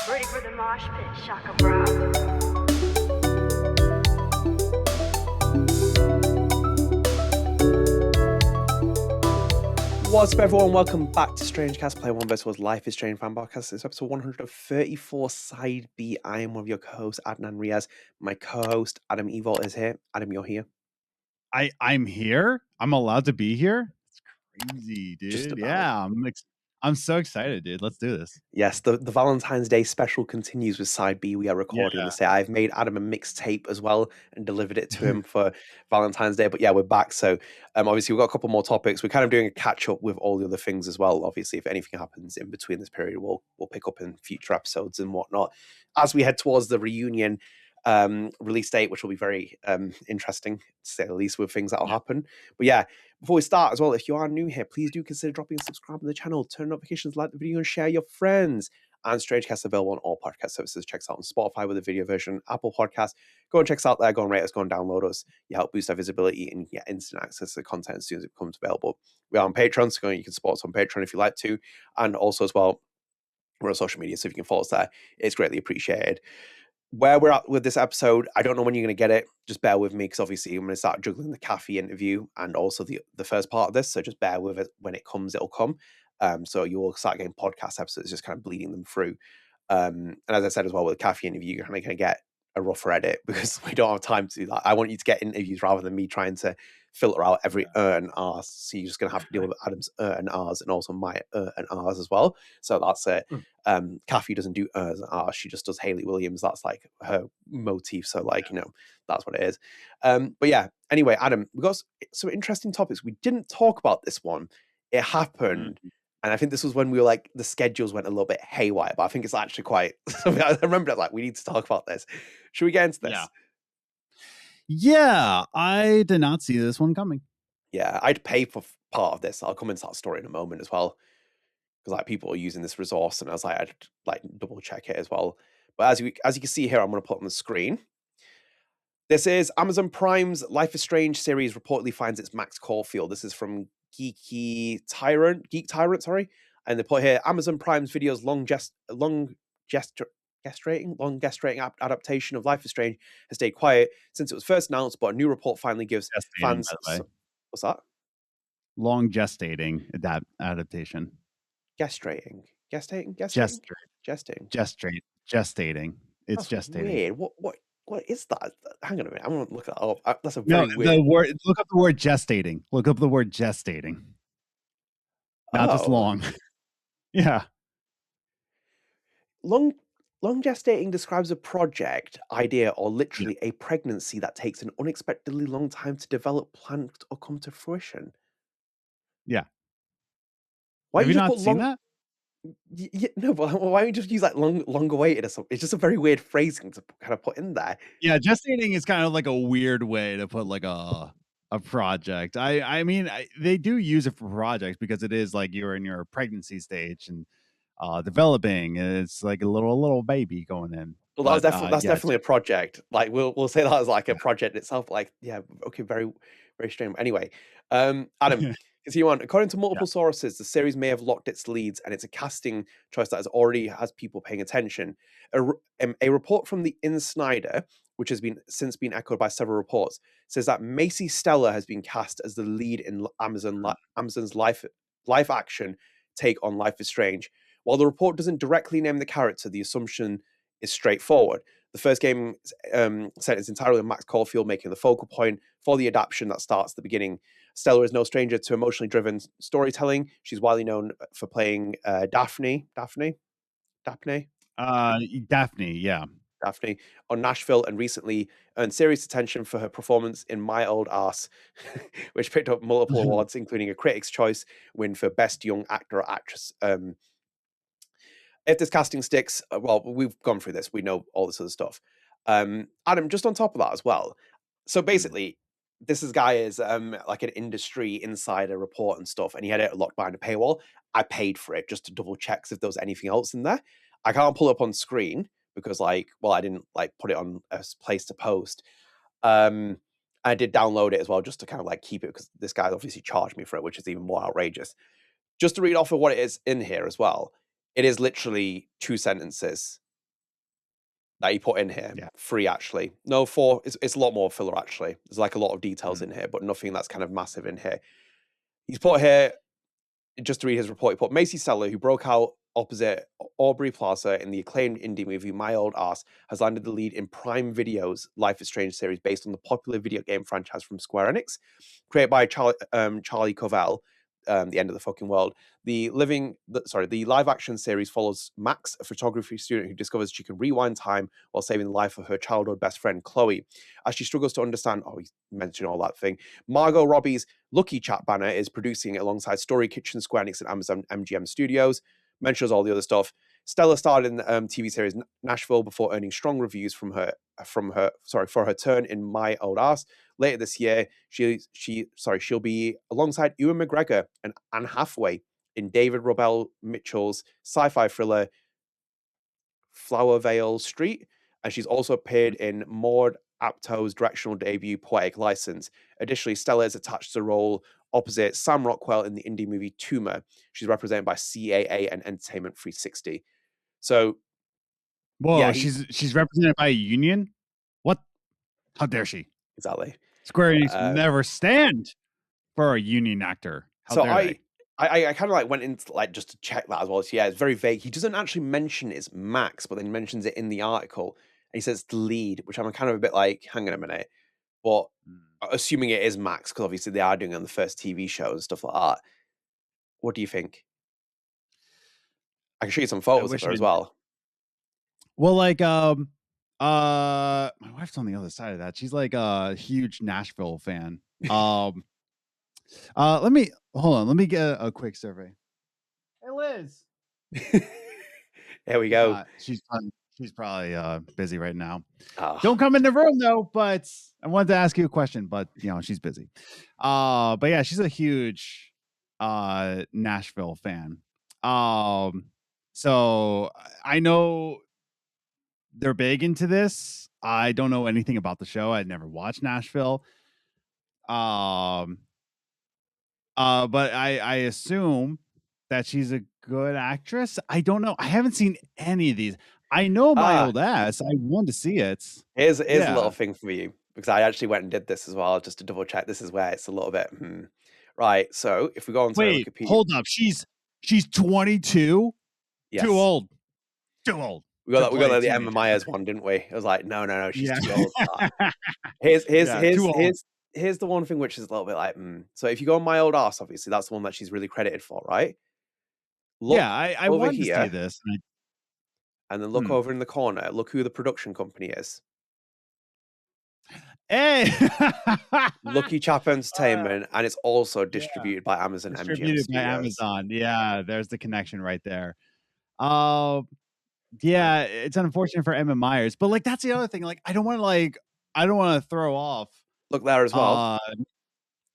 Ready for the mosh pit, shaka bra. What's up, everyone? Welcome back to StrangeCast, Play One vs. Life is Strange fan podcast. It's episode 134, Side B. I am one of your co-hosts, Adnan Riaz. My co-host, Adam Evalt, is here. Adam, you're here. I'm here. I'm allowed to be here. It's crazy, Just dude. about. Yeah, I'm so excited, dude. Let's do this. Yes, the Valentine's Day special continues with Side B. We are recording this day. I've made Adam a mixtape as well and delivered it to him for Valentine's Day. But yeah, we're back. So obviously we've got a couple more topics. We're kind of doing a catch up with all the other things as well. Obviously, if anything happens in between this period, we'll pick up in future episodes and whatnot. As we head towards the reunion release date, which will be very interesting, to say the least, with things that will happen. But yeah, before we start as well, if you are new here, please do consider dropping a subscribe to the channel, turn notifications, like the video, and share your friends. And StrangeCast available on all podcast services. Check us out on Spotify with a video version, Apple Podcasts. Go and check us out there. Go and rate us. Go and download us. You help boost our visibility and get instant access to the content as soon as it becomes available. We are on Patreon, so you can support us on Patreon if you like to. And also as well, we're on social media, so if you can follow us there, it's greatly appreciated. Where we're at with this episode, I don't know when you're going to get it. Just bear with me, because obviously I'm going to start juggling the Kathy interview and also the first part of this. So just bear with it. When it comes, it'll come. So you will start getting podcast episodes, just kind of bleeding them through. And as I said as well, with the Kathy interview, you're kind of going to get a rougher edit because we don't have time to do that. I want you to get interviews rather than me trying to filter out every and R's. So you're just going to have to deal with Adam's and R's and also my and R's as well. So that's it. Kathy doesn't do and R's. She just does Hayley Williams. That's like her motif. So like, that's what it is. But yeah, anyway, Adam, we got some interesting topics. We didn't talk about this one. It happened. And I think this was when we were like, the schedules went a little bit haywire, but I think it's actually quite, I remember it like, we need to talk about this. Should we get into this? Yeah, I did not see this one coming. Yeah, I'd pay for part of this. I'll come into that story in a moment as well. Because like people are using this resource and I was like, I'd like double check it as well. But as you can see here, I'm going to put on the screen. This is Amazon Prime's Life is Strange series reportedly finds its Max Caulfield. This is from Geek Tyrant, and they put here Amazon Prime's video's long gestating adaptation of Life is Strange has stayed quiet since it was first announced, but a new report finally gives fans. What's that? Long gestating adaptation. Gestating. It's That's gestating. Weird. What is that? Hang on a minute. I'm gonna look that up. That's a very weird. The word. Look up the word gestating. Look up the word gestating. Not just long. Yeah. Long gestating describes a project, idea, or literally a pregnancy that takes an unexpectedly long time to develop, plan, or come to fruition. Yeah. Why have you not seen that? Yeah, no, but why don't you just use like longer waited or something? It's just a very weird phrasing to kind of put in there. Yeah, gestating is kind of like a weird way to put like a project. I mean, they do use it for projects because it is like you're in your pregnancy stage and developing, and it's like a little baby going in. Well, that's definitely a project. Like we'll say that as like a project itself. Like, yeah, okay, very, very strange. Anyway, Adam, continue on. According to multiple sources, the series may have locked its leads, and it's a casting choice that already has people paying attention. A report from the Insider, which has since been echoed by several reports, says that Maisy Stella has been cast as the lead in Amazon's live action take on Life is Strange. While the report doesn't directly name the character, the assumption is straightforward. The first game set is entirely on Max Caulfield making the focal point for the adaptation that starts at the beginning. Stella is no stranger to emotionally driven storytelling. She's widely known for playing Daphne on Nashville, and recently earned serious attention for her performance in My Old Ass, which picked up multiple awards, including a Critics' Choice win for Best Young Actor or Actress. If this casting sticks, well, we've gone through this. We know all this other stuff. Adam, just on top of that as well. So basically, this guy is like an industry insider report and stuff, and he had it locked behind a paywall. I paid for it just to double check if there was anything else in there. I can't pull it up on screen because, I didn't put it on a place to post. I did download it as well just to kind of keep it because this guy obviously charged me for it, which is even more outrageous. Just to read off of what it is in here as well. It is literally 2 sentences. that he put in here. Yeah. 3 actually. No, 4. It's a lot more filler actually. There's like a lot of details in here, but nothing that's kind of massive in here. He's put here, just to read his report, he put Maisy Stella, who broke out opposite Aubrey Plaza in the acclaimed indie movie My Old Ass, has landed the lead in Prime Video's Life is Strange series based on the popular video game franchise from Square Enix, created by Charlie Covell. The End of the Fucking World. The live action series follows Max, a photography student who discovers she can rewind time while saving the life of her childhood best friend Chloe. As she struggles to understand, he mentioned all that thing. Margot Robbie's Lucky Chat banner is producing alongside Story Kitchen, Square Enix, and Amazon MGM Studios. Mentions all the other stuff. Stella starred in the TV series Nashville before earning strong reviews for her turn in My Old Ass. Later this year, she'll be alongside Ewan McGregor and Anne Hathaway in David Robel Mitchell's sci-fi thriller Flower Vale Street, and she's also appeared in Maud Aptow's directional debut Poetic License. Additionally, Stella is attached to the role opposite Sam Rockwell in the indie movie Tumor. She's represented by CAA and Entertainment 360. So, whoa, yeah, she's represented by a union? What? How dare she? Exactly. Square Enix never stand for a union actor. How dare they? I kind of like went into like just to check that as well. So yeah, it's very vague. He doesn't actually mention it's Max, but then mentions it in the article. And he says the lead, which I'm kind of a bit like, hang on a minute. But assuming it is Max, because obviously they are doing it on the first TV show and stuff like that. What do you think? I can show you some photos of her as well. Well, like my wife's on the other side of that. She's like a huge Nashville fan. Let me get a quick survey. Hey Liz. There we go. She's probably busy right now. Don't come in the room though, but I wanted to ask you a question, but she's busy. But yeah, she's a huge Nashville fan. So I know they're big into this. I don't know anything about the show. I'd never watched Nashville. But I assume that she's a good actress. I don't know. I haven't seen any of these. I know My Old Ass. I want to see it. Here's a little thing for you, because I actually went and did this as well, just to double check. This is where it's a little bit right. So if we go on to Wikipedia, hold up. She's 22. Yes. Too old. We got the Emma Myers one, didn't we? It was like, no, she's too old for that. Here's the one thing which is a little bit like, So if you go on My Old Ass, obviously that's the one that she's really credited for, right? Look I want to see this. And then look over in the corner. Look who the production company is. Hey! Lucky Chap Entertainment, and it's also distributed by Amazon MGM Studios. By Amazon. Yeah, there's the connection right there. Yeah, it's unfortunate for Emma Myers, but like that's the other thing. Like I don't want to throw off. Look there as well.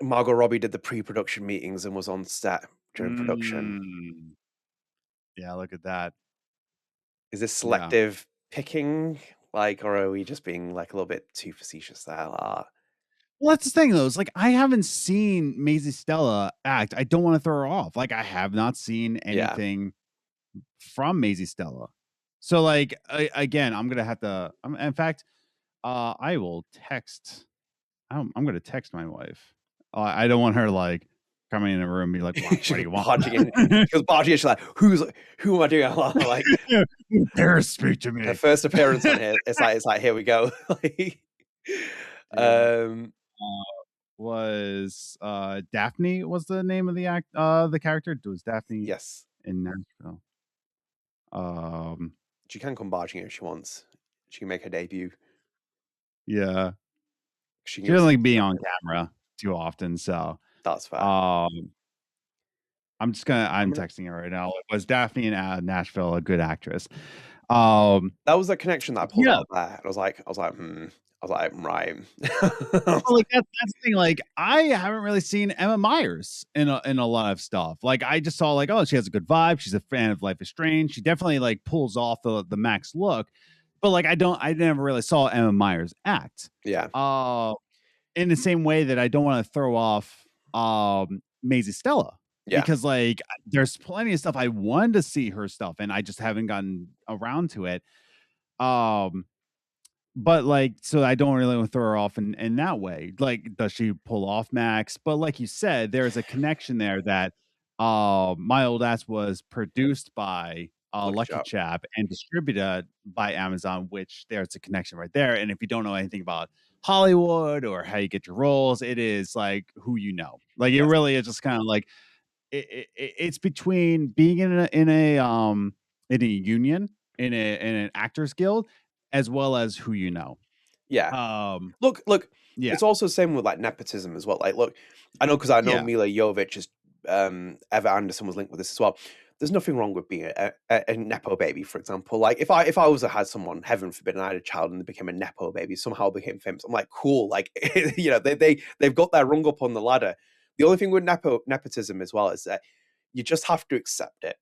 Margot Robbie did the pre-production meetings and was on set during production. Yeah, look at that. Is this selective picking, like, or are we just being like a little bit too facetious there? Well, that's the thing, though. It's like I haven't seen Maisy Stella act. I don't want to throw her off. Like I have not seen anything from Maisy Stella. So, like, again, I'm gonna have to. In fact, I will text. I'm gonna text my wife. I don't want her like coming in a room and be like, "What do you want?" Because barging in, she's like, "Who am I doing?" I'm like, "Dare speak to me." Her first appearance on here. It's like, here we go. Was Daphne was the name of the character? It was Daphne? Yes, in Nashville. She can come barging in if she wants. She can make her debut. Yeah. She doesn't like being on camera too often, so that's fair. I'm texting her right now. Was Daphne in Nashville a good actress? That was the connection that I pulled out there. I was like, right. Well, like that's the thing. Like I haven't really seen Emma Myers in a lot of stuff. Like I just saw like, oh, she has a good vibe. She's a fan of Life is Strange. She definitely like pulls off the Max look. But like I never really saw Emma Myers act. Yeah. In the same way that I don't want to throw off Maisy Stella. Yeah. Because like there's plenty of stuff I wanted to see her stuff and I just haven't gotten around to it. but like, so I don't really want to throw her off in that way. Like, does she pull off Max? But like you said, there's a connection there that My Old Ass was produced by Lucky Lucky Chap. Chap and distributed by Amazon, which there's a connection right there. And if you don't know anything about Hollywood or how you get your roles, it is like who you know. Like it Yes. really is just kind of like it's between being in a union in an actors guild as well as who you know. Yeah. Look, Yeah. it's also the same with like nepotism as well. Like, look, I know because I know Yeah. Mila Jovovich is Eva Anderson was linked with this as well. There's nothing wrong with being a nepo baby, for example. Like if I was had someone, heaven forbid, and I had a child and they became a nepo baby, somehow became famous. I'm like, cool. Like you know, they've got their rung up on the ladder. The only thing with nepotism as well is that you just have to accept it.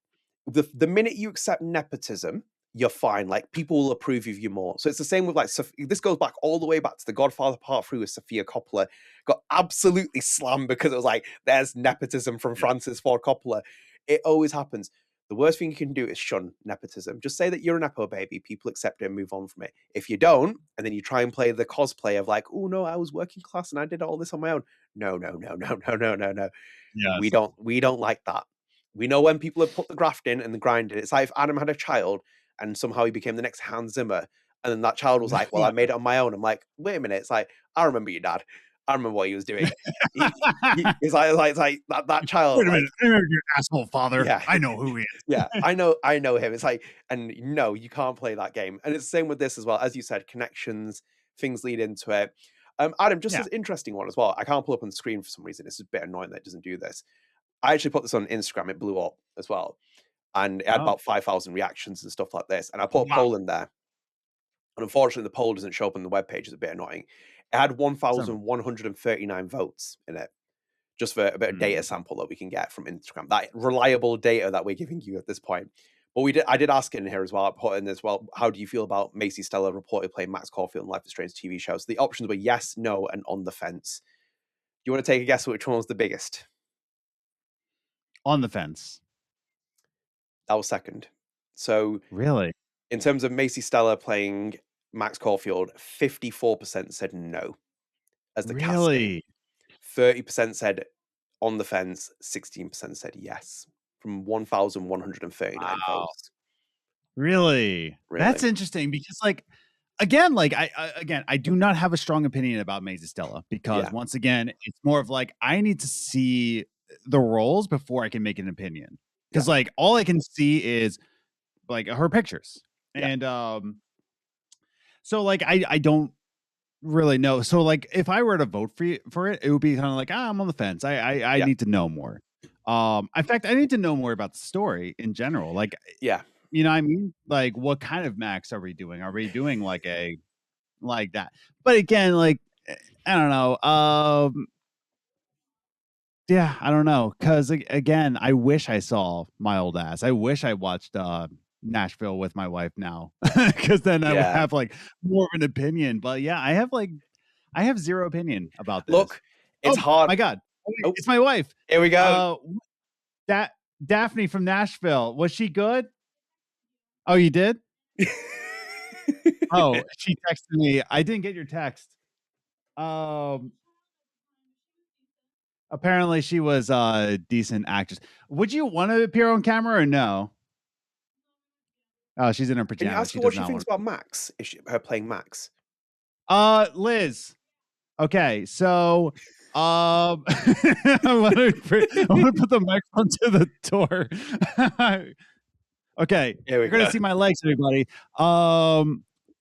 The minute you accept nepotism, you're fine. Like people will approve of you more. So it's the same with like this goes back all the way back to The Godfather Part 3 with Sofia Coppola. Got absolutely slammed because it was like there's nepotism from Francis Ford Coppola. It always happens. The worst thing you can do is shun nepotism. Just say that you're a nepo baby. People accept it and move on from it. If you don't, and then you try and play the cosplay of like, oh no, I was working class and I did all this on my own. No. Yes. We don't like that. We know when people have put the graft in and the grind in. It's like if Adam had a child and somehow he became the next Hans Zimmer, and then that child was like, well, I made it on my own. I'm like, wait a minute. It's like, I remember your dad. I remember what he was doing. It's like that child. Wait a minute. I remember your asshole father. Yeah. I know who he is. Yeah, I know him. It's like, and no, you can't play that game. And it's the same with this as well. As you said, connections, things lead into it. Adam, just as interesting one as well. I can't pull up on the screen for some reason. This is a bit annoying that it doesn't do this. I actually put this on Instagram. It blew up as well. And it had about 5,000 reactions and stuff like this. And I put a poll in there. And unfortunately, the poll doesn't show up on the webpage. It's a bit annoying. It had 1,139 votes in it, just for a bit of data sample that we can get from Instagram. That reliable data that we're giving you at this point. But I did ask in here as well. I put in as well, how do you feel about Maisy Stella reportedly playing Max Caulfield in Life is Strange TV show? So the options were yes, no, and on the fence. Do you want to take a guess which one was the biggest? On the fence. That was second. So really, in terms of Maisy Stella playing Max Caulfield, 54% said no as the casting. 30% said on the fence, 16% said yes from 1,139 votes. Really? That's interesting because like again, I do not have a strong opinion about Maisy Stella because once again, it's more of like I need to see the roles before I can make an opinion. Because like all I can see is like her pictures. And so like I don't really know. So like if I were to vote for it, it would be kind of like I'm on the fence. I need to know more. In fact, I need to know more about the story in general. Like you know what I mean? Like what kind of Max are we doing? Are we doing like that? But again, like I don't know. Yeah, I don't know. Cause again, I wish I saw My Old Ass. I wish I watched Nashville with my wife now. Cause then I would have like more of an opinion. But yeah, I have zero opinion about this. Look, it's hard. My God. It's my wife. Here we go. That Daphne from Nashville. Was she good? Oh, you did? Oh, she texted me. I didn't get your text. Apparently she was a decent actress. Would you want to appear on camera or no? Oh, she's in her pajamas. Can you ask her what she thinks about Max? Her playing Max? Liz. Okay, so I want to put the microphone to the door. Okay, you're gonna see my legs, everybody.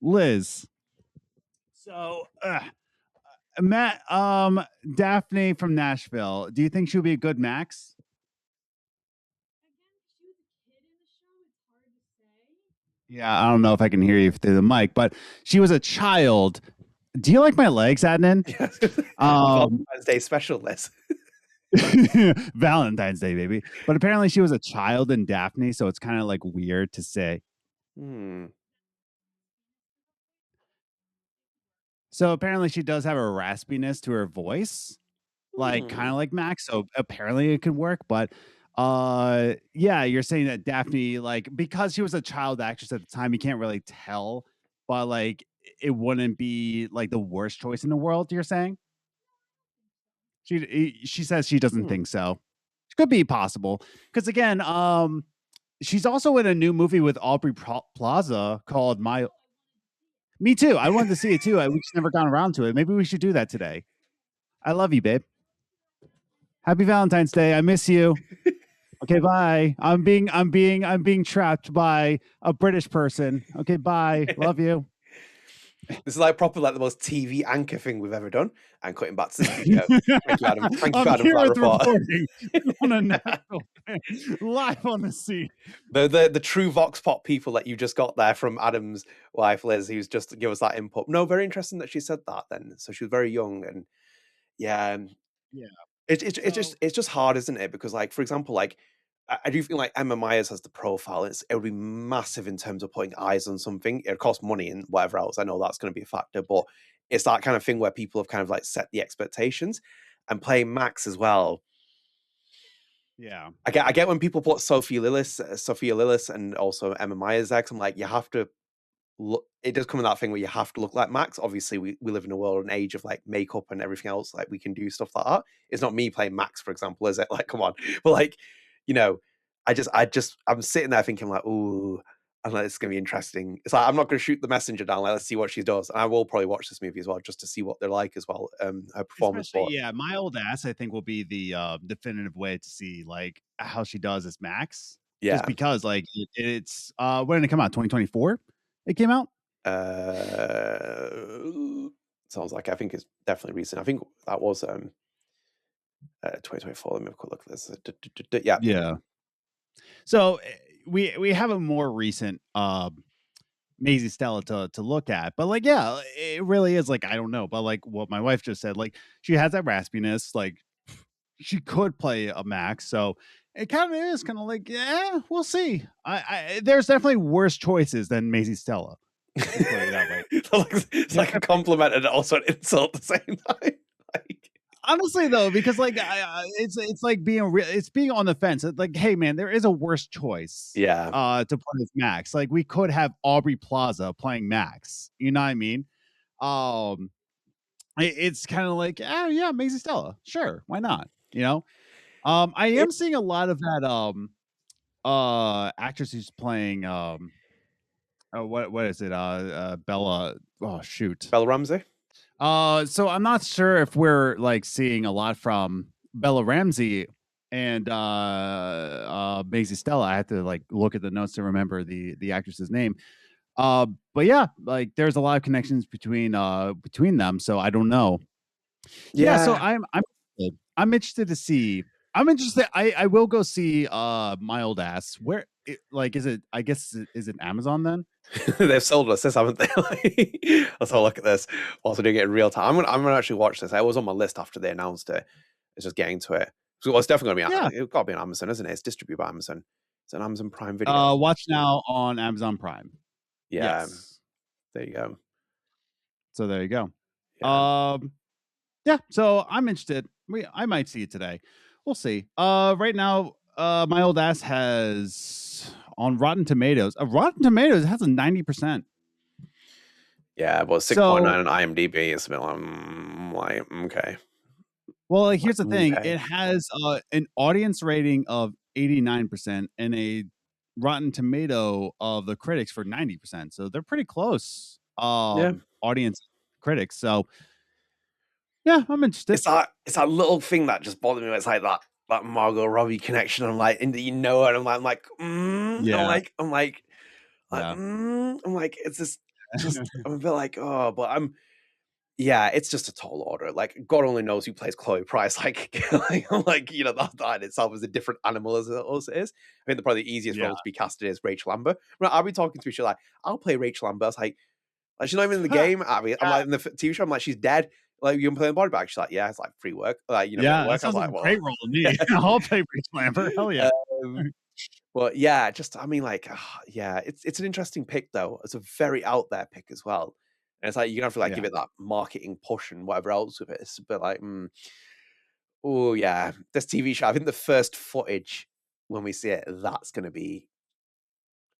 Liz. So Matt, Daphne from Nashville. Do you think she would be a good Max? Yeah, I don't know if I can hear you through the mic, but she was a child. Do you like my legs, Adnan? Valentine's Day special, Liz. Valentine's Day, baby. But apparently she was a child in Daphne, so it's kind of like weird to say. So apparently she does have a raspiness to her voice, like kind of like Max. So apparently it could work. But yeah, you're saying that Daphne, like, because she was a child actress at the time, you can't really tell. But like it wouldn't be like the worst choice in the world. You're saying she says she doesn't think so. It could be possible because again, she's also in a new movie with Aubrey Plaza called My. Me too. I wanted to see it too. We just never got around to it. Maybe we should do that today. I love you, babe. Happy Valentine's Day. I miss you. Okay, bye. I'm being trapped by a British person. Okay, bye. Love you. This is like proper like the most TV anchor thing we've ever done. And cutting back to the studio. Thank you, Adam. Thank you, I'm Adam, here for that with report. reporting on a Nashville live on the scene. The true Vox Pop people that you just got there from Adam's wife Liz, who's just give us that input. No, very interesting that she said that then. So she was very young and yeah. Yeah. It's just hard, isn't it? Because like, for example, like I do think like Emma Myers has the profile. It would be massive in terms of putting eyes on something. It costs money and whatever else. I know that's going to be a factor, but it's that kind of thing where people have kind of like set the expectations and playing Max as well. Yeah, I get when people put Sophia Lillis, and also Emma Myers there. 'Cause I'm like, you have to look. It does come in that thing where you have to look like Max. Obviously, we live in a world and age of like makeup and everything else. Like we can do stuff like that. It's not me playing Max, for example, is it? Like, come on. But like, you know, I'm sitting there thinking like, ooh, I'm like, it's gonna be interesting. It's like I'm not gonna shoot the messenger down. Like, let's see what she does. And I will probably watch this movie as well just to see what they're like as well. Her performance. especially yeah, My Old Ass I think will be the definitive way to see like how she does as Max. Yeah. Just because like it's when did it come out? 2024. It came out. Sounds like I think it's definitely recent. I think that was 2024. Let me have a quick look at this. Yeah. Yeah. So we have a more recent Maisy Stella to look at, but like yeah, it really is like I don't know, but like what my wife just said, like she has that raspiness, like she could play a Max, so it kind of is kind of like yeah, we'll see. I there's definitely worse choices than Maisy Stella. Let's put it that way. It's like a compliment and also an insult at the same time. Like, honestly though, because like it's like being real, it's being on the fence. It's like, hey man, there is a worse choice. yeah. To play as Max. Like we could have Aubrey Plaza playing Max. You know what I mean? It's kind of like, oh yeah, Maisy Stella. Sure, why not? You know? I am seeing a lot of that actress who's playing what is it? Bella. Oh shoot. Bella Ramsey. So I'm not sure if we're like seeing a lot from Bella Ramsey and Maisy Stella. I had to like look at the notes to remember the actress's name. But yeah, like there's a lot of connections between them. So I don't know. Yeah, so I'm interested to see. I'm interested. I will go see My Old Ass. Where like is it? I guess is it Amazon then? They've sold us this, haven't they? Let's have a look at this. Also doing it in real time. I'm gonna actually watch this. I was on my list after they announced it. It's just getting to it. So it's definitely gonna be. It's got to be on Amazon, isn't it? It's distributed by Amazon. It's an Amazon Prime Video. Watch now on Amazon Prime. Yeah. Yes. There you go. So there you go. Yeah. Yeah. So I'm interested. I might see it today. We'll see. Right now, My Old Ass has on Rotten Tomatoes. Rotten Tomatoes has a 90%. Yeah, well, 6.9 on IMDb is a bit like, okay. Well, like, here's the thing. It has an audience rating of 89% and a Rotten Tomato of the critics for 90%. So they're pretty close. Audience critics. So yeah, I'm interested. It's that little thing that just bothered me. It's like that Margot Robbie connection. I'm like, and you know, and I'm like, yeah. I'm like, it's just I'm a bit like, oh, but it's just a tall order. Like, God only knows who plays Chloe Price. Like, you know, that in itself is a different animal as it is. I think probably the easiest role to be casted is Rachel Amber. Right, I'll be talking to each other like, I'll play Rachel Amber. I was like she's not even in the game. Abby. I'm like in the TV show. I'm like, she's dead. Like, you can play the body bag. She's like, yeah, it's like free work. Like, you know, yeah, work. That sounds like a great role to me. I'll play Rachel Amber. Hell yeah. Well, yeah, just I mean, like, yeah, it's an interesting pick though. It's a very out there pick as well. And it's like you're gonna have to like give it that marketing push and whatever else with it. It's a bit like, oh yeah, this TV show. I think the first footage when we see it, that's gonna be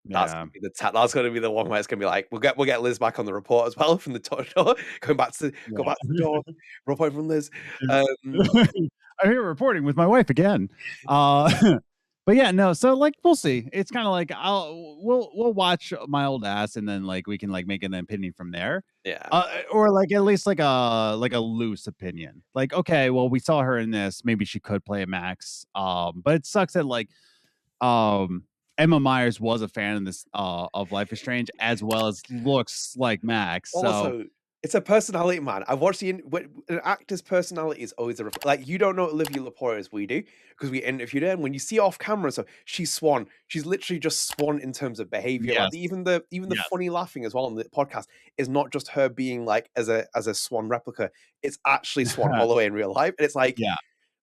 That's Yeah. gonna be that's gonna be the one where it's gonna be like, we'll get Liz back on the report as well from the door. Go back to the door. Report from Liz. I'm here reporting with my wife again. But yeah, no. So like, we'll see. It's kind of like we'll watch My Old Ass, and then like we can like make an opinion from there. Yeah. Or like at least like a loose opinion. Like, okay, well, we saw her in this. Maybe she could play a Max. But it sucks that like Emma Myers was a fan of this of Life is Strange, as well as looks like Max. So Also, it's a personality, man. I've watched an actor's personality is always like, you don't know Olivia Lepore as we do because we interviewed her, and when you see her off camera, so she's Swan. She's literally just Swan in terms of behavior. yes, Like even the funny laughing as well on the podcast is not just her being like as a Swan replica. It's actually Swan Holloway in real life, and it's like, yeah,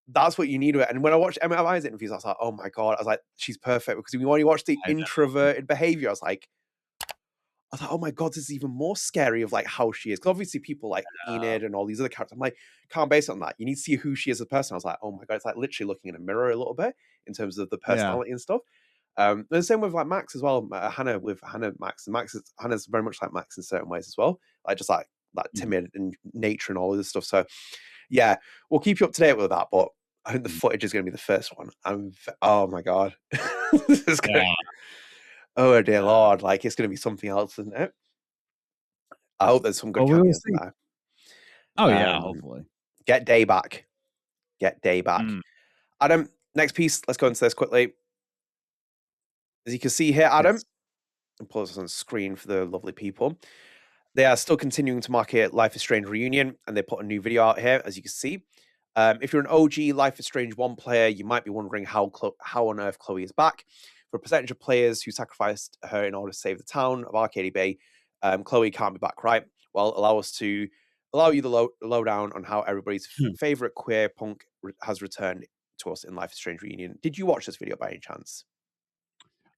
that's what you need. And when I watched Emma Myers interviews, I was like, oh my god, I was like, she's perfect, because when you watch the I know. introverted behavior, I was like, oh my god, this is even more scary of like how she is. Because obviously people like Enid and all these other characters, I'm like, can't base it on that. You need to see who she is as a person. I was like, oh my god, it's like literally looking in a mirror a little bit in terms of the yeah, personality and stuff. And the same with like Max as well. Hannah Max. Hannah's very much like Max in certain ways as well. Like just like that timid and nature and all of this stuff. So yeah, we'll keep you up to date with that. But I think the footage is going to be the first one. Oh my god, this is gonna, oh dear lord, like it's going to be something else, isn't it? I hope there's some good cameos in there. Oh yeah, hopefully. Get Day back. Get Day back. Adam, next piece. Let's go into this quickly. As you can see here, Adam, I'll pull this on screen for the lovely people. They are still continuing to market Life is Strange Reunion, and they put a new video out here, as you can see. If you're an OG Life is Strange 1 player, you might be wondering how on earth Chloe is back. For a percentage of players who sacrificed her in order to save the town of Arcady Bay, Chloe can't be back, right? Well, allow you the lowdown on how everybody's favorite queer punk has returned to us in Life is Strange Reunion. Did you watch this video by any chance?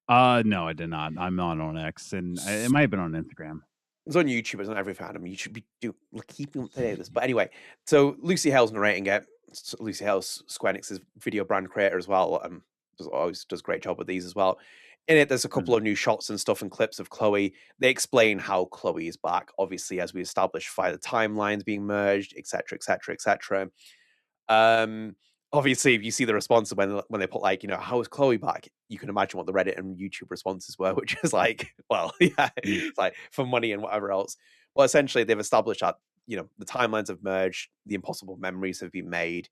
No, I did not. I'm not on X, and it might have been on Instagram. It's on YouTube. It's on everything, Adam. You should be keeping up to date with this. But anyway, so Lucy Hale's narrating it. Lucy Hale's Square Enix's video brand creator as well. Always does a great job with these as well. In it, there's a couple of new shots and stuff and clips of Chloe. They explain how Chloe is back, obviously, as we established via the timelines being merged, etc., etc., etc. Obviously, if you see the response when they put like, how is Chloe back? You can imagine what the Reddit and YouTube responses were, which is like, well, yeah, it's like for money and whatever else. Well, essentially, they've established that, the timelines have merged, the impossible memories have been made.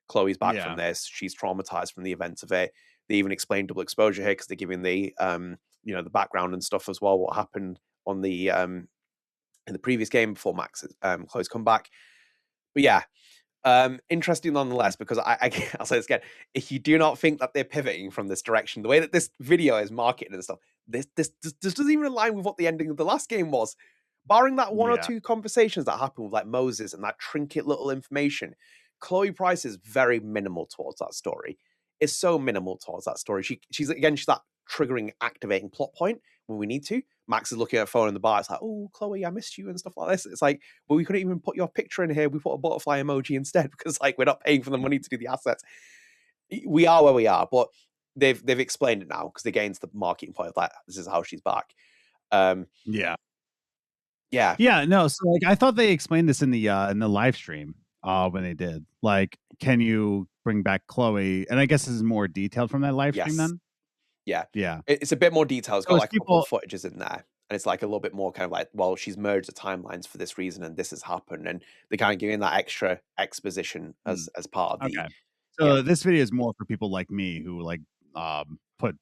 Chloe's back from this. She's traumatized from the events of it. They even explain double exposure here because they're giving the, the background and stuff as well, what happened on the in the previous game before Chloe's comeback. But yeah. Interesting nonetheless, because I'll say this again. If you do not think that they're pivoting from this direction, the way that this video is marketed and stuff, this doesn't even align with what the ending of the last game was. Barring that one or two conversations that happened with like Moses and that trinket little information, Chloe Price is very minimal towards that story. It's so minimal towards that story. She's that triggering, activating plot point when we need to. Max is looking at her phone in the bar. It's like, oh, Chloe, I missed you and stuff like this. It's like, well, we couldn't even put your picture in here. We put a butterfly emoji instead because like we're not paying for the money to do the assets. We are where we are, but they've explained it now because they gained the marketing point of that. This is how she's back. Yeah. No, so like I thought they explained this in the live stream when they did. Like, can you bring back Chloe? And I guess this is more detailed from that live stream then. Yeah. It's a bit more detailed. It's got like a couple of footages in there. And it's like a little bit more kind of like, well, she's merged the timelines for this reason and this has happened. And they're kind of giving that extra exposition as part of the... Okay. So this video is more for people like me who like put,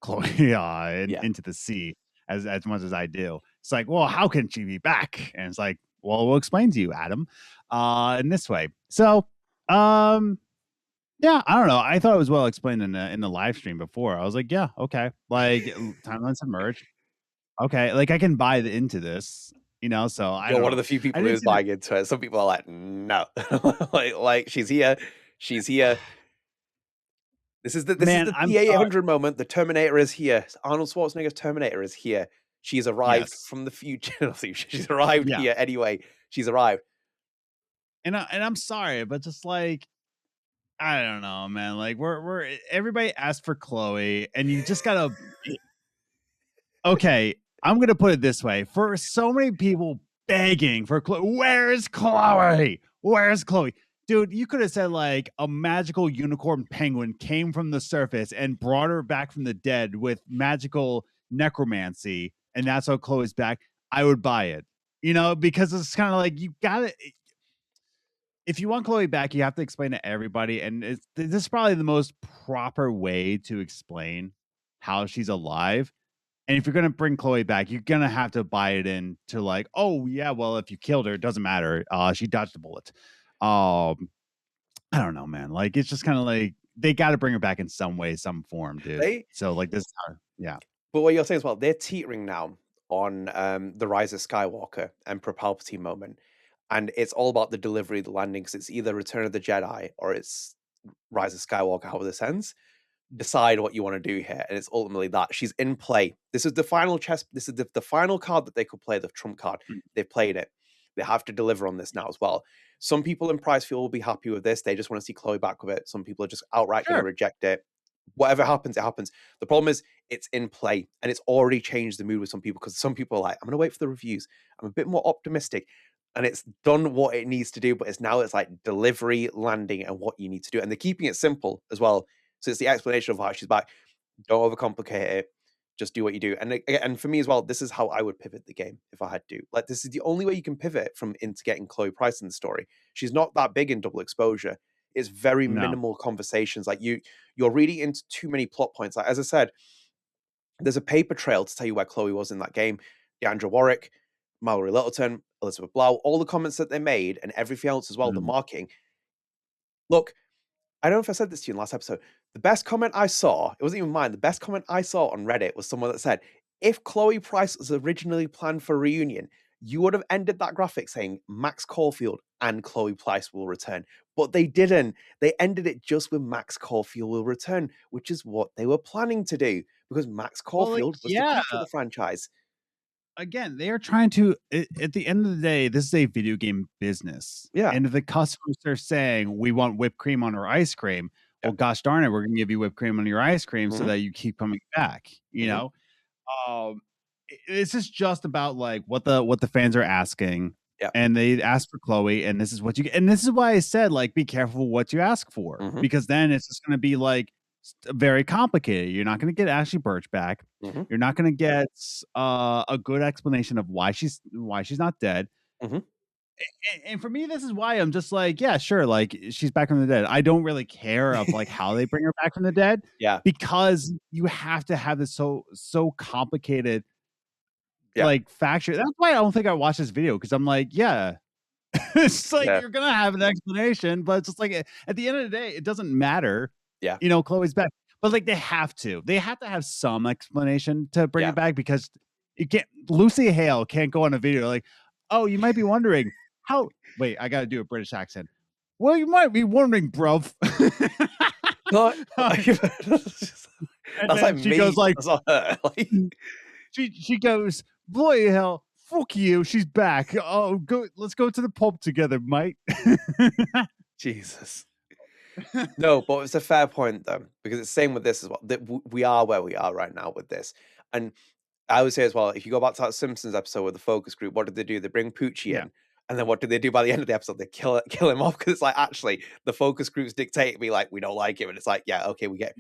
Chloe into the sea as much as I do. It's like, well, how can she be back? And it's like, well, we'll explain to you, Adam, in this way. So, yeah, I don't know. I thought it was well explained in the live stream before. I was like, yeah, okay. Like timelines have merged. Okay, like I can buy into this, So You're one of the few people who's buying into it. Some people are like, no, like she's here. This is the T-800 moment. The Terminator is here. Arnold Schwarzenegger's Terminator is here. She's arrived from the future. She's arrived here anyway. She's arrived. And I'm sorry, but just like, I don't know, man. Like we're everybody asked for Chloe, and you just gotta Okay, I'm gonna put it this way: for so many people begging for where's Chloe? Where's Chloe? Dude, you could have said like a magical unicorn penguin came from the surface and brought her back from the dead with magical necromancy, and that's how Chloe's back. I would buy it, because it's kind of like you gotta. If you want Chloe back, you have to explain to everybody, and this is probably the most proper way to explain how she's alive. And if you're gonna bring Chloe back, you're gonna have to buy it in to like, oh yeah, well if you killed her, it doesn't matter. She dodged a bullet. I don't know, man. Like it's just kind of like they got to bring her back in some way, some form, dude. So like this, yeah. But what you're saying as well, they're teetering now on the Rise of Skywalker and Palpatine moment, and it's all about the delivery, the landing, because it's either Return of the Jedi or it's Rise of Skywalker. However this ends, decide what you want to do here, and it's ultimately that she's in play. This is the final chess. This is the final card that they could play, the trump card. They've played it. They have to deliver on this now as well. Some people in Pricefield will be happy with this. They just want to see Chloe back with it. Some people are just outright going to reject it. Whatever happens, it happens. The problem is it's in play, and it's already changed the mood with some people, because some people are like, I'm going to wait for the reviews. I'm a bit more optimistic, and it's done what it needs to do, but it's like delivery, landing, and what you need to do. And they're keeping it simple as well. So it's the explanation of how she's back. Don't overcomplicate it. Just do what you do. And for me as well, this is how I would pivot the game if I had to. Like, this is the only way you can pivot from into getting Chloe Price in the story. She's not that big in Double Exposure. It's very minimal conversations. Like you're reading into too many plot points. Like, as I said, there's a paper trail to tell you where Chloe was in that game. Deandra Warwick, Mallory Littleton, Elizabeth Blau, all the comments that they made and everything else as well, the marking. Look, I don't know if I said this to you in the last episode. The best comment I saw, it wasn't even mine, the best comment I saw on Reddit was someone that said, if Chloe Price was originally planned for a reunion, you would have ended that graphic saying Max Caulfield and Chloe Price will return. But they didn't. They ended it just with Max Caulfield will return, which is what they were planning to do, because Max Caulfield was the future of the franchise. Again, they are trying to, at the end of the day, this is a video game business. Yeah. And if the customers are saying, we want whipped cream on our ice cream, well, gosh darn it, we're going to give you whipped cream on your ice cream so that you keep coming back, you know? This is just about like what the fans are asking. Yeah. And they ask for Chloe, and this is what you get. And this is why I said, like, be careful what you ask for, because then it's just going to be like very complicated. You're not going to get Ashley Birch back. You're not going to get a good explanation of why she's not dead. And for me, this is why I'm just like, yeah, sure, like she's back from the dead. I don't really care of like how they bring her back from the dead, because you have to have this so complicated, like factor. That's why I don't think I watched this video, because I'm like, yeah, it's like you're gonna have an explanation, but it's just like at the end of the day, it doesn't matter. Yeah, you know, Chloe's back, but like they have to have some explanation to bring it back, because you can't. Lucy Hale can't go on a video like, oh, you might be wondering how. Wait, I got to do a British accent. Well, you might be wondering, bruv. That's like she me. goes like, that's not her. Like, she goes, boy, hell, fuck you. She's back. Oh, go. Let's go to the pub together, mate. Jesus. No, but it's a fair point though, because it's the same with this as well. That we are where we are right now with this, and I would say as well, if you go back to that Simpsons episode with the focus group, what did they do? They bring Poochie in, and then what did they do by the end of the episode? They kill him off, because it's like, actually the focus groups dictate me, like, we don't like him, and it's like, yeah, okay, we get.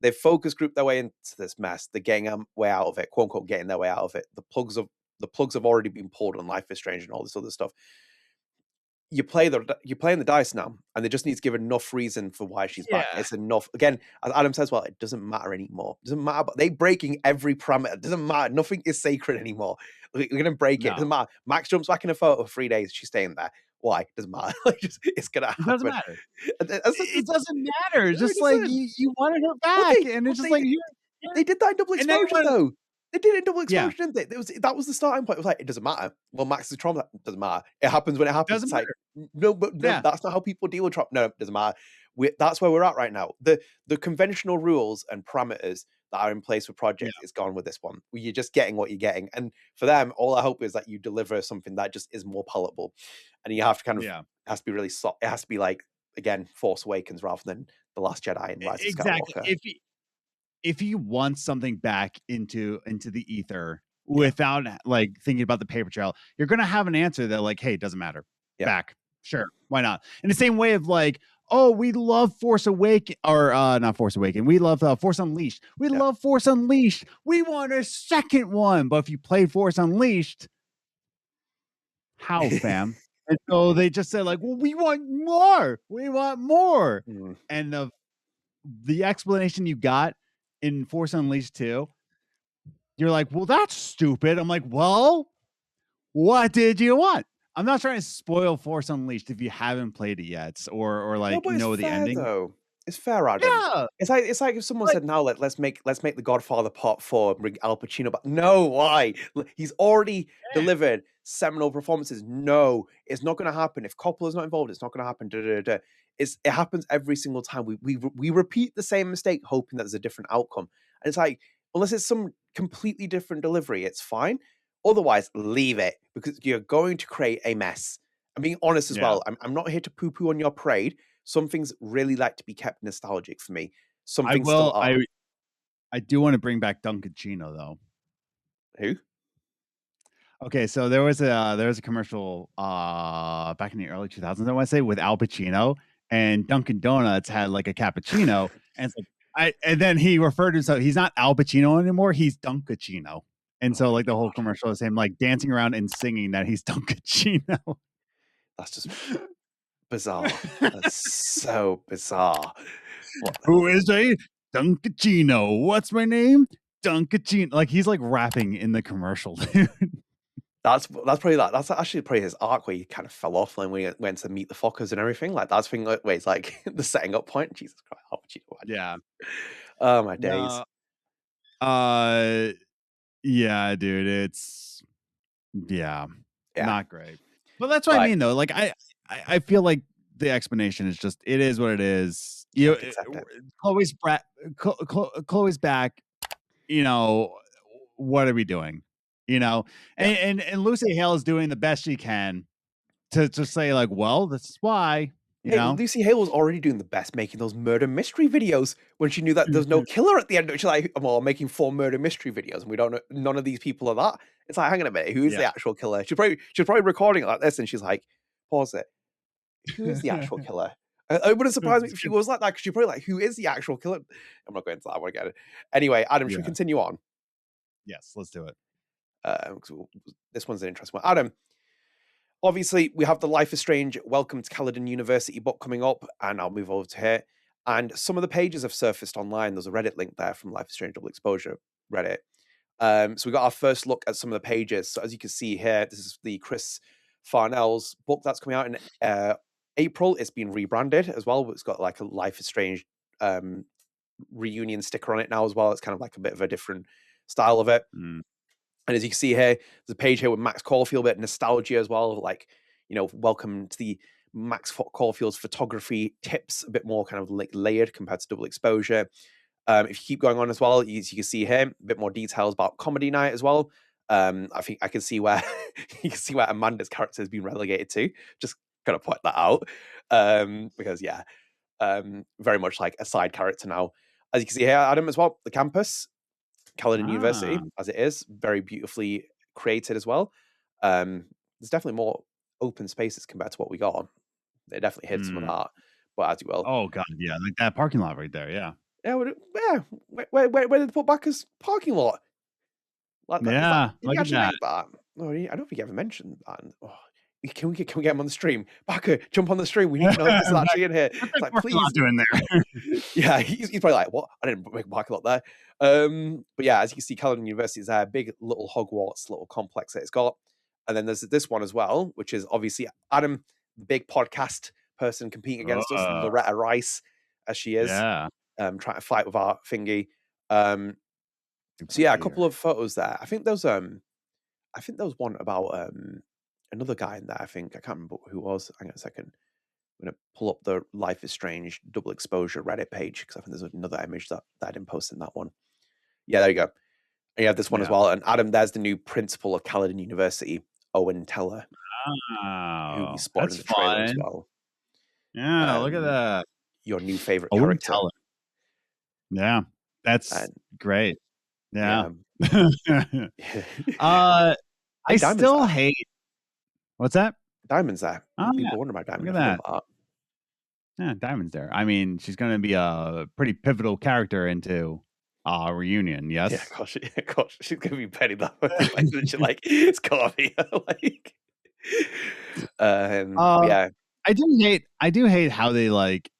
They've focus grouped their way into this mess. They're getting their way out of it, quote unquote, getting their way out of it. The plugs have already been pulled on Life is Strange and all this other stuff. You're playing the dice now, and they just need to give enough reason for why she's back. It's enough. Again, as Adam says, well, it doesn't matter anymore. It doesn't matter. But they breaking every parameter. It doesn't matter. Nothing is sacred anymore. We're gonna break it. It doesn't matter. Max jumps back in a photo for 3 days. She's staying there. Why? It doesn't matter. It's gonna happen. It doesn't matter. It doesn't matter. Just like you wanted her back, and it's just like they did that in Double Exposure though. They did it in Double Exposure, didn't they? That was the starting point. It was like, it doesn't matter. Well, Max's trauma, it doesn't matter. It happens when it happens. It's like, no, that's not how people deal with trauma. No, it doesn't matter. That's where we're at right now. The conventional rules and parameters that are in place for projects is gone with this one. You're just getting what you're getting. And for them, all I hope is that you deliver something that just is more palatable. And you have to kind of, it has to be really soft. It has to be like, again, Force Awakens rather than The Last Jedi and Rise of Skywalker. if you want something back into the ether without like thinking about the paper trail, you're gonna have an answer that like, hey, it doesn't matter. Yeah. Back, sure, why not? In the same way of like, oh, we love Force Awakens, or not Force Awakens. We love Force Unleashed. We love Force Unleashed. We want a second one. But if you played Force Unleashed, how, fam? And so they just said like, well, we want more. We want more. And the explanation you got in Force Unleashed 2, you're like, well, that's stupid. I'm like, well, what did you want? I'm not trying to spoil Force Unleashed if you haven't played it yet, or like know the ending. Though. It's fair, Adam. Yeah. It's like if someone said, "Now let's make The Godfather Part 4 and bring Al Pacino back." No, why? He's already delivered seminal performances. No, it's not going to happen. If Coppola's not involved, it's not going to happen. It happens every single time. We repeat the same mistake, hoping that there's a different outcome. And it's like, unless it's some completely different delivery, it's fine. Otherwise, leave it, because you're going to create a mess. I'm being honest as well. I'm not here to poo-poo on your parade. Some things really like to be kept nostalgic for me. Some things still are. I do want to bring back Dunkaccino though. Who? Okay, so there was a commercial back in the early 2000s, I want to say, with Al Pacino, and Dunkin' Donuts had like a cappuccino, and it's like and then he referred to himself. He's not Al Pacino anymore. He's Dunkaccino. And so like the whole commercial is him like dancing around and singing that he's Dunkaccino. That's just bizarre. That's so bizarre. Who is a Dunkaccino? What's my name? Dunkaccino. Like he's like rapping in the commercial, dude. That's probably that's actually probably his arc where he kind of fell off when we went to meet the Fockers and everything. Like that's thing where it's like the setting up point. Jesus Christ, Al Pacino. Yeah. Oh my days. Yeah, dude, it's not great. But that's what I mean though. Like I feel like the explanation is just, it is what it is. You Chloe's back, you know, what are we doing? You know, and Lucy Hale is doing the best she can to say like, well, this is why. You know? Lucy Hale was already doing the best, making those murder mystery videos when she knew that there's no killer at the end. She's like, well, making 4 murder mystery videos, and we don't know, none of these people are that. It's like, hang on a minute, who is the actual killer? She's probably recording it like this, and she's like, pause it. Who is the actual killer? It wouldn't surprise me if she was like that, because she's probably like, who is the actual killer? I'm not going into that one again. Anyway, Adam, should we continue on? Yes, let's do it. This one's an interesting one. Adam, obviously, we have the Life is Strange Welcome to Caledon University book coming up, and I'll move over to here. And some of the pages have surfaced online. There's a Reddit link there from Life is Strange Double Exposure Reddit. So we got our first look at some of the pages. So as you can see here, this is the Chris Farnell's book that's coming out in April. It's been rebranded as well. It's got like a Life is Strange reunion sticker on it now as well. It's kind of like a bit of a different style of it. And as you can see here, there's a page here with Max Caulfield, a bit of nostalgia as well. Like, you know, welcome to the Max Caulfield's photography tips, a bit more kind of like layered compared to Double Exposure. If you keep going on as well, you can see here a bit more details about comedy night as well. I think I can see where you can see where Amanda's character has been relegated to. Just gotta point that out. Because very much like a side character now. As you can see here, Adam, as well, the campus. Caledon University, as it is, very beautifully created as well. There's definitely more open spaces compared to what we got. They definitely hid some of that, but as you will. Oh god, yeah, like that parking lot right there, yeah. Yeah, where did they put back as parking lot? Like that, yeah, did you actually make that? No, I don't think you ever mentioned that. Oh, can we get him on the stream? Backer, jump on the stream. We need to know if this is actually in here. It's like, please. Doing there. Yeah, he's probably like, what? I didn't make a parking lot there. But yeah, as you can see, Caledon University is a big little Hogwarts little complex that it's got. And then there's this one as well, which is obviously Adam, the big podcast person competing against us, Loretta Rice, as she is, trying to fight with our thingy. So yeah, a couple of photos there. I think there was one about another guy in there. I think I can't remember who it was. Hang on a second. I'm going to pull up the Life is Strange Double Exposure Reddit page, because I think there's another image that I didn't post in that one. Yeah, there you go. And you have this one as well. And Adam, there's the new principal of Caledon University, Owen Teller, who we spotted in the trailer as well. Yeah, look at that. Your new favorite character. Teller. Yeah. That's And great. Yeah. yeah. I Hey, Diamond's still there. hate. What's that? Diamond's there. Oh yeah, People wonder about look Diamond. at I forgot that. about Yeah, Diamond's there. I mean, she's going to be a pretty pivotal character into reunion. that. Yeah, Yes. gosh, she's gonna be petty that way. Like, literally, like it's gotta be like. Uh, Yeah, I do hate how they like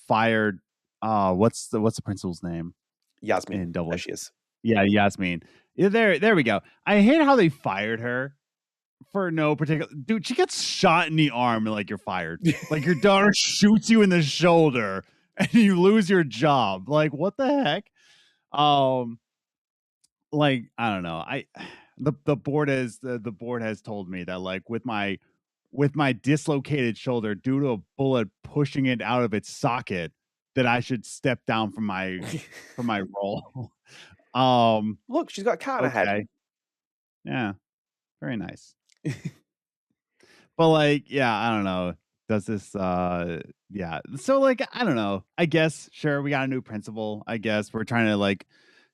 fired. What's the principal's name Yasmin. in Double? There she is. Yeah, Yasmin. Yeah, there we go. I hate how they fired her for no particular. Dude, she gets shot in the arm and like you're fired. Like your daughter shoots you in the shoulder and you lose your job. Like what the heck? Um, like I don't know. The board has told me that like with my dislocated shoulder due to a bullet pushing it out of its socket that I should step down from my role. Look, she's got a cat on her head. Okay. Yeah. Very nice. But like, yeah, I don't know. Does this yeah. So like, I don't know. I guess sure we got a new principal. I guess we're trying to like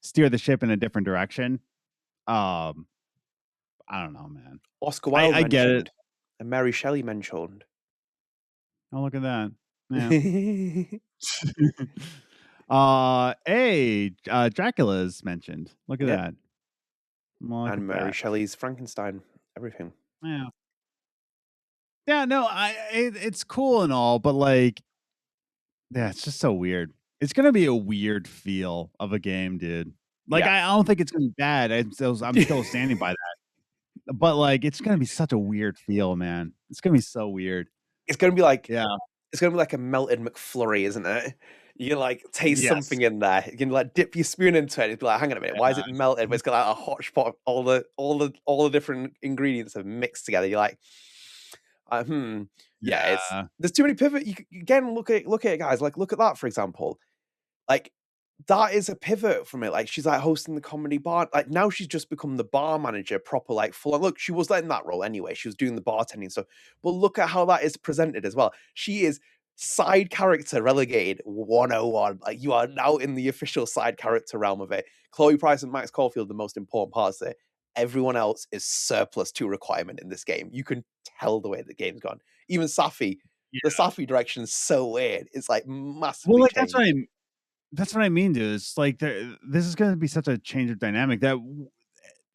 steer the ship in a different direction. Um I don't know, man. Oscar Wilde I get it. mentioned, and Mary Shelley mentioned. Oh, look at that. Yeah. Dracula's mentioned. Look at Yep. that. Well, look And at Mary that. Shelley's Frankenstein. Everything. Yeah. Yeah, no, it's cool and all, but like, yeah, it's just so weird. It's gonna be a weird feel of a game, dude. Like, Yeah. I don't think it's gonna be bad. I'm still standing by that. But like, it's gonna be such a weird feel, man. It's gonna be so weird. It's gonna be like Yeah. it's gonna be like a melted McFlurry, isn't it? You can like taste Yes. something in there. You can like dip your spoon into it. It's like, hang on a minute, why is it melted? But it's got like a hot spot. Of all the different ingredients have mixed together. You're like, yeah. It's there's too many pivot. Again, look at it, guys. Like, look at that for example. Like, that is a pivot from it. Like, she's like hosting the comedy bar. Like, now she's just become the bar manager, proper, like, full on. Look, she was in that role anyway. She was doing the bartending stuff. But look at how that is presented as well. She is side character relegated 101. Like, you are now in the official side character realm of it. Chloe Price and Max Caulfield, the most important parts of it. Everyone else is surplus to requirement in this game. You can tell the way the game's gone. Even Safi, the Safi direction is so weird. It's like massively Well, like changed. that's what I mean, dude. It's like this is going to be such a change of dynamic that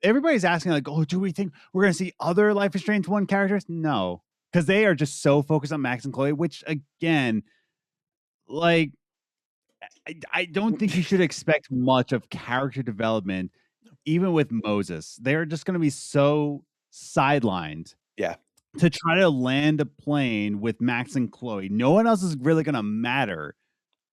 everybody's asking, like, oh, do we think we're going to see other Life is Strange 1 characters? No, because they are just so focused on Max and Chloe, which again, like, I don't think you should expect much of character development, even with Moses. They're just going to be so sidelined. Yeah. To try to land a plane with Max and Chloe. No one else is really going to matter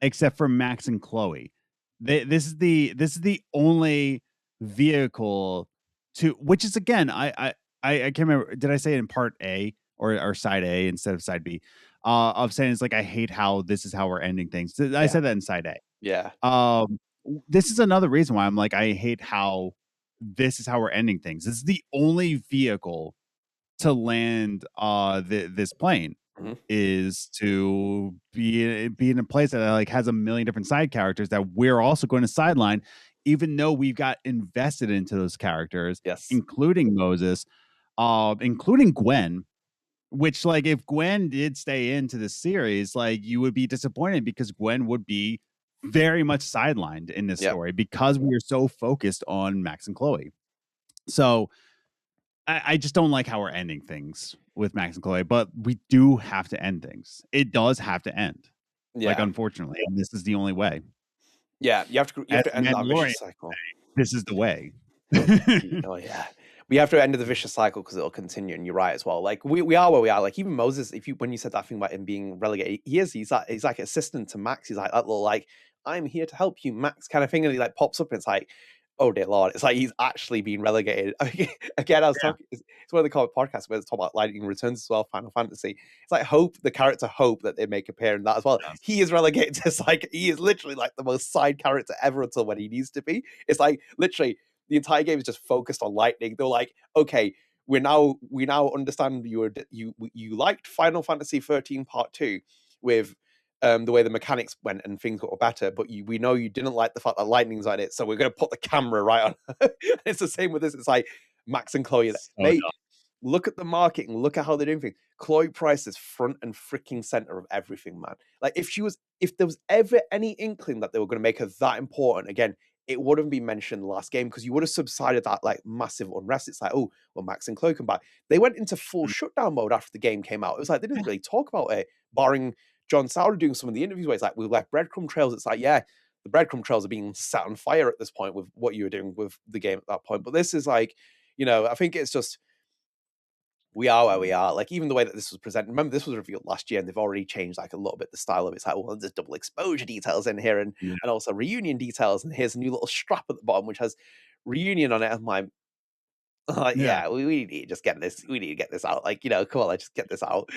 except for Max and Chloe. This is the only vehicle to which is again I can't remember, did I say it in part A or side A instead of side B of saying it's like I hate how this is how we're ending things. I said that in side A. Yeah. This is another reason why I'm like I hate how this is how we're ending things. This is the only vehicle to land this plane. Mm-hmm. Is to be in a place that like has a million different side characters that we're also going to sideline, even though we've got invested into those characters, yes, including Moses, including Gwen. Which, like, if Gwen did stay into the series, like, you would be disappointed because Gwen would be very much sidelined in this story because we are so focused on Max and Chloe. So I just don't like how we're ending things with Max and Chloe, but we do have to end things. It does have to end. Yeah. Like, unfortunately, and this is the only way. Yeah, you have to end that vicious cycle. This is the way. Oh yeah. We have to end the vicious cycle because it'll continue, and you're right as well. Like we are where we are. Like even Moses, when you said that thing about him being relegated, he's like assistant to Max. He's like that little like I'm here to help you, Max kind of thing, and he like pops up and it's like, oh dear Lord, it's like he's actually being relegated. Again, I was talking. It's one of the podcasts where they talk about Lightning Returns as well, Final Fantasy. It's like Hope, the character Hope that they make appear in that as well. Yes. He is relegated to like he is literally like the most side character ever until when he needs to be. It's like literally the entire game is just focused on Lightning. They're like, okay, we now understand you liked Final Fantasy 13 Part 2 with the way the mechanics went and things got better, but we know you didn't like the fact that lightning's on it, so we're going to put the camera right on her. It's the same with this. It's like Max and Chloe. Mate, look at the marketing. Look at how they're doing things. Chloe Price is front and freaking center of everything, man. Like if there was ever any inkling that they were going to make her that important, again, it wouldn't be mentioned in the last game because you would have subsided that like massive unrest. It's like, oh, well, Max and Chloe come back. They went into full shutdown mode after the game came out. It was like they didn't really talk about it, barring John Sauer doing some of the interviews where it's like, we left breadcrumb trails. It's like, yeah, the breadcrumb trails are being set on fire at this point with what you were doing with the game at that point. But this is like, I think it's just, we are where we are. Like, even the way that this was presented, remember, this was revealed last year and they've already changed like a little bit the style of it. It's like, well, there's double exposure details in here and also reunion details. And here's a new little strap at the bottom, which has reunion on it. I'm like, we need to just get this. We need to get this out. Like, come on, let's just get this out.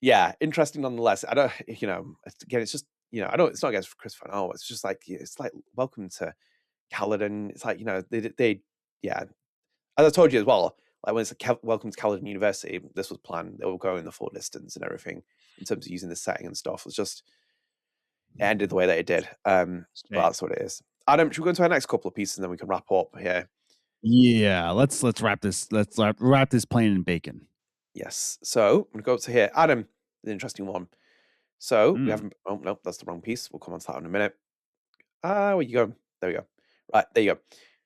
Yeah, interesting nonetheless. I don't, again, it's just, it's not against Chris Farnell. It's just like, it's like, welcome to Caledon. It's like, they as I told you as well, like when it's welcome to Caledon University, this was planned. They were going the full distance and everything in terms of using the setting and stuff. It ended the way that it did. But that's what it is. Adam, should we go into our next couple of pieces and then we can wrap up here? Yeah, let's wrap this. Let's wrap this plain and bacon. Yes. So I'm gonna go up to here. Adam, an interesting one. So we haven't. Oh no, that's the wrong piece. We'll come on to that in a minute. Where you go? There we go. Right, there you go.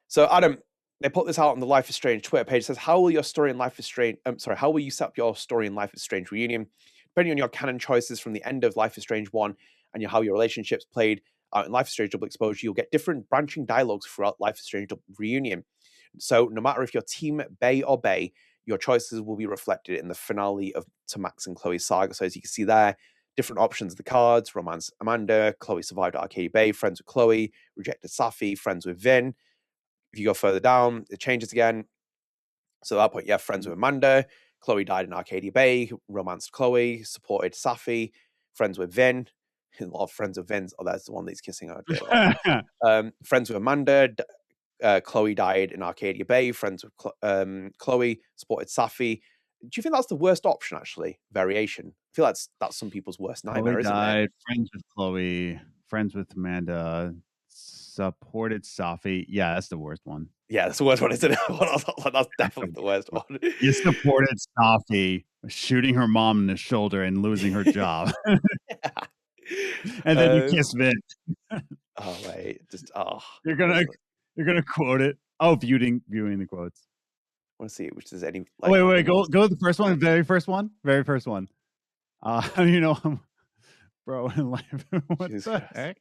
So Adam, they put this out on the Life is Strange Twitter page. It says, how will your story in Life is Strange? How will you set up your story in Life is Strange Reunion? Depending on your canon choices from the end of Life is Strange 1 and how your relationships played out in Life is Strange Double Exposure, you'll get different branching dialogues throughout Life is Strange Reunion. So no matter if your team Bay or Bay, your choices will be reflected in the finale to Max and Chloe's saga. So as you can see there, different options of the cards: romance Amanda, Chloe survived at Arcadia Bay, friends with Chloe, rejected Safi, friends with Vin. If you go further down, it changes again. So at that point, you have friends with Amanda, Chloe died in Arcadia Bay, romanced Chloe, supported Safi, friends with Vin. A lot of friends with Vin's. Oh, that's the one that he's kissing her. Friends with Amanda, Chloe died in Arcadia Bay, friends with Chloe, supported Safi. Do you think that's the worst option, actually? Variation. I feel that's some people's worst nightmare, isn't it? Friends with Chloe, friends with Amanda, supported Safi. Yeah, that's the worst one. Yeah, that's the worst one, isn't it? That's definitely the worst one. You supported Safi shooting her mom in the shoulder and losing her job. And then you kiss Vin. Oh wait, you're gonna quote it. Oh, viewing the quotes. I want to see which is any. Like, wait, go to the first one. Very first one. Bro in life. What Jesus the Christ. Heck?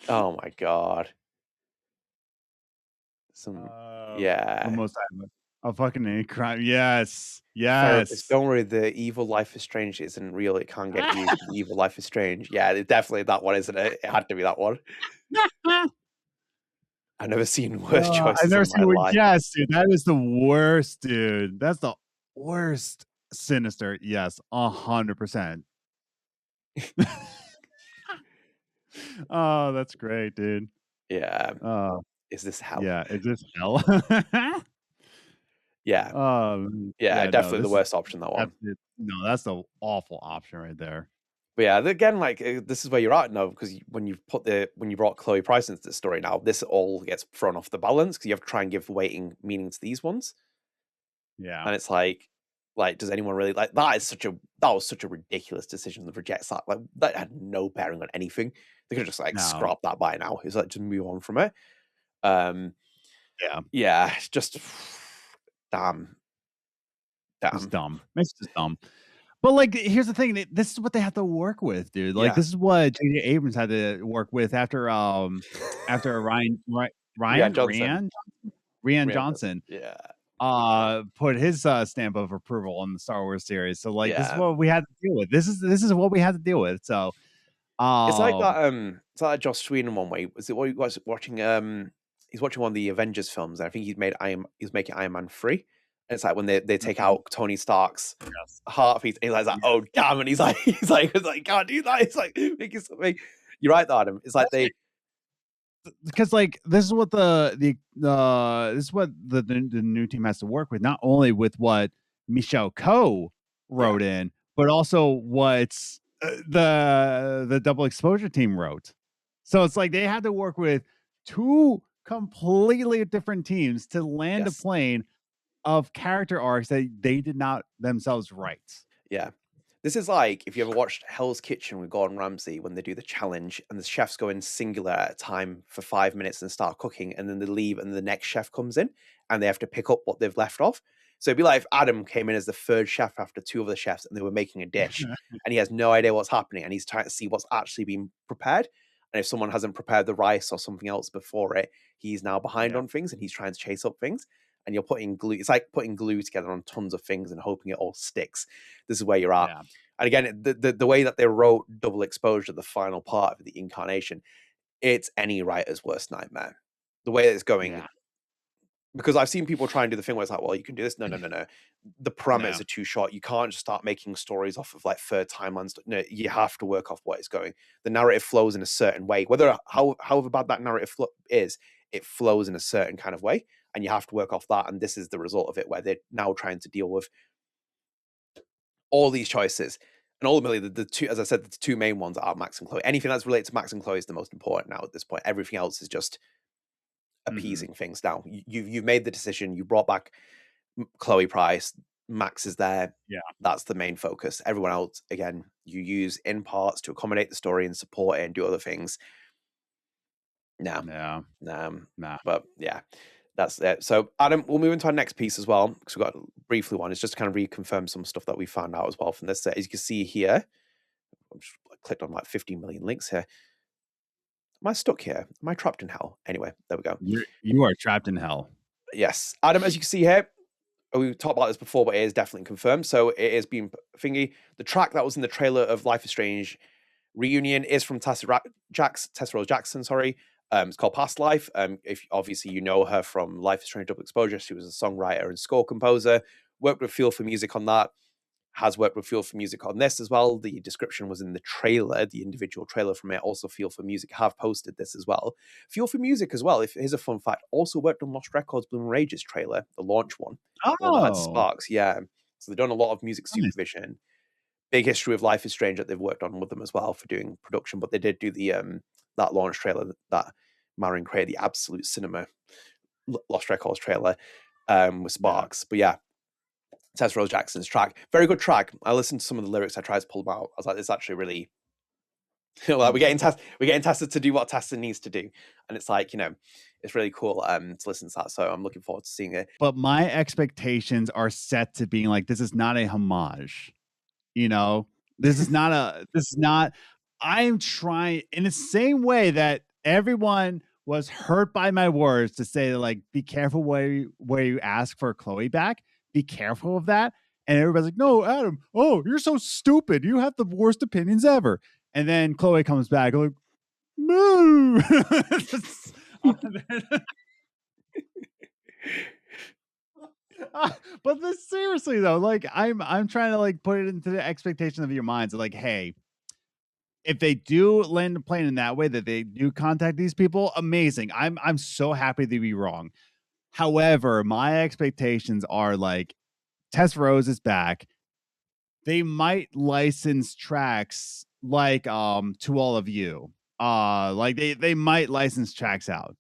Oh my god. Almost a fucking crime. Yes. Don't worry, the evil Life is Strange isn't real. It can't get you. The evil Life is Strange. Yeah, it's definitely that one, isn't it? It had to be that one. I've never seen worse choices. I've never seen worse. Yes, dude, that is the worst, dude. That's the worst. Sinister. Yes, 100%. Oh, that's great, dude. Yeah. Is this hell? Yeah, is this hell? Yeah. Definitely the worst option, that one. That's the awful option right there. But yeah, again, like this is where you're at now, because when you brought Chloe Price into the story now, this all gets thrown off the balance because you have to try and give weighting meaning to these ones. Yeah. And it's like does anyone really like that? That was such a ridiculous decision to reject that. Like that had no bearing on anything. They could have just scrapped that by now. It's like just move on from it. Yeah, it's just damn. It's dumb. It's just dumb. But like, here's the thing: this is what they have to work with, dude. Like, this is what J.J. Abrams had to work with after Rian Johnson. Yeah. Put his stamp of approval on the Star Wars series. So like, this is what we had to deal with. This is what we had to deal with. So it's like that. It's like Joss Whedon one way. Was it what he was watching? He's watching one of the Avengers films, and I think he's making Iron Man 3. And it's like when they take out Tony Stark's heartbeat, and he's like, oh damn, and he's like, can't do that. It's like making something. You're right, Adam. It's like because like this is what the new team has to work with, not only with what Michelle Coe wrote in, but also what the double exposure team wrote. So it's like they had to work with two completely different teams to land a plane of character arcs that they did not themselves write. Yeah. This is like if you ever watched Hell's Kitchen with Gordon Ramsay when they do the challenge and the chefs go in singular at a time for 5 minutes and start cooking, and then they leave and the next chef comes in and they have to pick up what they've left off. So it'd be like if Adam came in as the third chef after two of the chefs and they were making a dish and he has no idea what's happening and he's trying to see what's actually been prepared. And if someone hasn't prepared the rice or something else before it, he's now behind on things and he's trying to chase up things. And you're putting glue. It's like putting glue together on tons of things and hoping it all sticks. This is where you're at. Yeah. And again, the way that they wrote double exposure, the final part of the incarnation, it's any writer's worst nightmare. The way that it's going, because I've seen people try and do the thing where it's like, well, you can do this. No. The parameters are too short. You can't just start making stories off of like third timelines. No, you have to work off what it's going. The narrative flows in a certain way. However bad that narrative is, it flows in a certain kind of way. And you have to work off that. And this is the result of it, where they're now trying to deal with all these choices. And ultimately, the two, as I said, the two main ones are Max and Chloe. Anything that's related to Max and Chloe is the most important now at this point. Everything else is just appeasing things now. You've made the decision. You brought back Chloe Price. Max is there. Yeah, that's the main focus. Everyone else, again, you use in parts to accommodate the story and support it and do other things. Nah. But yeah. That's it. So, Adam, we'll move into our next piece as well, because we've got briefly one. It's just to kind of reconfirm some stuff that we found out as well from this. As you can see here, I clicked on like 15 million links here. Am I stuck here? Am I trapped in hell? Anyway, there we go. You are trapped in hell. Yes. Adam, as you can see here, we talked about this before, but it is definitely confirmed. So it is being thingy. The track that was in the trailer of Life is Strange Reunion is from Tessa Rose Jackson, sorry. It's called Past Life. If obviously you know her from Life is Strange Double Exposure, she was a songwriter and score composer. Worked with Feel for Music on that. Has worked with Feel for Music on this as well. The description was in the trailer, the individual trailer from it. Also, Feel for Music have posted this as well. Feel for Music as well. Here's a fun fact. Also worked on Lost Records Bloom Rage's trailer, the launch one. One that had Sparks, yeah. So they've done a lot of music supervision. Big history of Life is Strange that they've worked on with them as well for doing production. But they did do the that launch trailer that Marin created, the absolute cinema Lost Records trailer with Sparks. But yeah, Tessa Rose Jackson's track, very good track. I listened to some of the lyrics. I tried to pull them out. I was like, it's actually really like we're getting Tessa to do what Tessa needs to do, and it's like, it's really cool to listen to that. So I'm looking forward to seeing it. But my expectations are set to being like, this is not a homage. This is not. I'm trying in the same way that everyone was hurt by my words to say, like, be careful where you ask for Chloe back. Be careful of that. And everybody's like, no, Adam, oh, you're so stupid. You have the worst opinions ever. And then Chloe comes back like, no. But seriously though, like I'm trying to like put it into the expectation of your minds of like, hey, if they do land a plane in that way, that they do contact these people, amazing. I'm so happy to be wrong. However, my expectations are like, Tess Rose is back. They might license tracks like To All of You. Like they might license tracks out.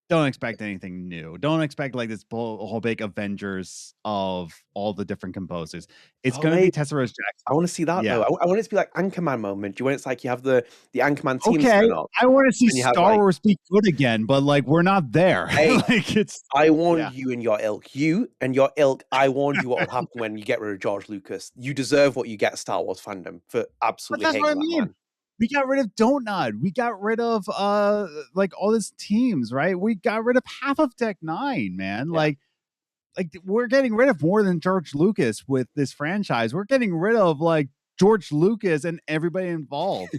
Don't expect anything new. Don't expect like this whole big Avengers of all the different composers. It's going to be Tessa Rose Jackson. I want to see that though. I want it to be like Anchorman moment. When it's like you have the Anchorman team. Okay, I want to see Star Wars be good again, but like we're not there. Hey, like I warned you and your ilk. You and your ilk. I warned you what would happen when you get rid of George Lucas. You deserve what you get, Star Wars fandom, for absolutely hating that man. We got rid of Don't Nod. We got rid of like all these teams, right? We got rid of half of Tech 9, man. Yeah. Like we're getting rid of more than George Lucas with this franchise. We're getting rid of like George Lucas and everybody involved.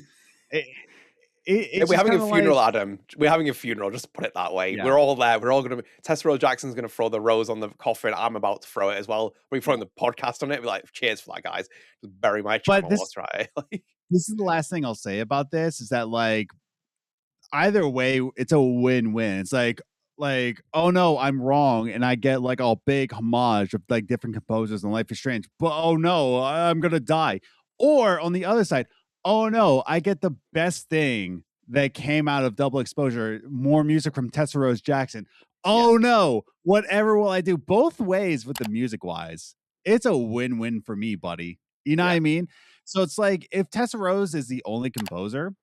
We're having a funeral, like, Adam. We're having a funeral, just to put it that way. Yeah. We're all there. We're all going to be... Tessa Rose Jackson's going to throw the rose on the coffin. I'm about to throw it as well. We're throwing the podcast on it. We're like, cheers for that, guys. Just bury my channel. That's right. This is the last thing I'll say about this, is that like either way, it's a win-win. It's like, like, oh no, I'm wrong, and I get like a big homage of like different composers in Life is Strange, but oh no, I'm gonna die. Or on the other side, oh no, I get the best thing that came out of Double Exposure, more music from Tessa Rose Jackson. Oh no, whatever will I do? Both ways with the music wise, it's a win-win for me, buddy. You know what I mean? So it's like if Tessa Rose is the only composer,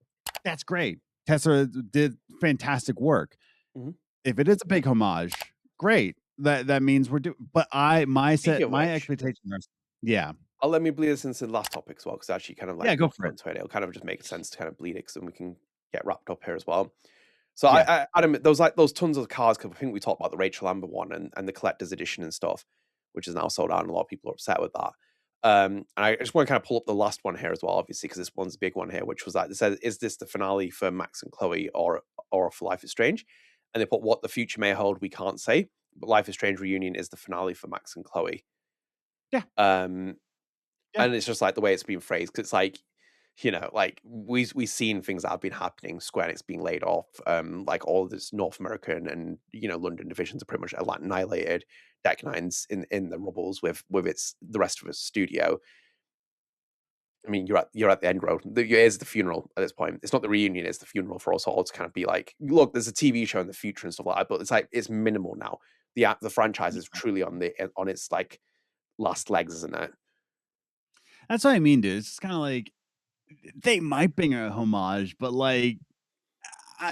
that's great. Tessa did fantastic work. Mhm. If it is a big homage, great. That means we're doing. But my Speaking of which, expectations are, yeah, I'll let me bleed this into the last topic as well, because actually kind of yeah, like go for it. into it. It'll kind of just make sense to kind of bleed it, because then we can get wrapped up here as well. So Yeah. I Adam, there was like those tons of cars, because I think we talked about the Rachel Amber one and the collector's edition and stuff, which is now sold out, and a lot of people are upset with that. And I just want to kind of pull up the last one here as well, obviously, because this one's a big one here, which was like, they said, is this the finale for Max and Chloe or for Life is Strange? And they put, what the future may hold, we can't say. But Life is Strange reunion is the finale for Max and Chloe. Yeah. And it's just like the way it's been phrased, because it's like, you know, like we've seen things that have been happening. Square Enix being laid off, like all this North American and London divisions are pretty much annihilated. Deck Nine's in the rubbles with the rest of its studio. I mean, you're at the end road. Here's the funeral at this point. It's not the reunion; it's the funeral for us all to kind of be like, look, there's a TV show in the future and stuff like that, but it's like it's minimal now. The franchise is truly on its like last legs, isn't it? That's what I mean, dude. It's kind of like they might bring a homage, but like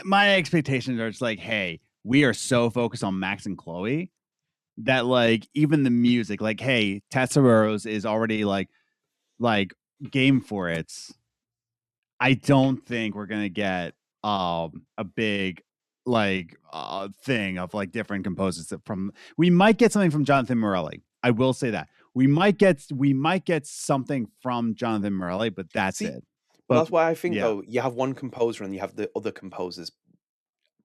my expectations are just like, hey, we are so focused on Max and Chloe that like even the music, like, hey, Tessa Rose is already like game for it. I don't think we're gonna get a big like thing of like different composers that from we might get something from Jonathan Morelli. I will say that. We might get something from Jonathan Morelli, but that's it. But that's why I think yeah. though, you have one composer and you have the other composers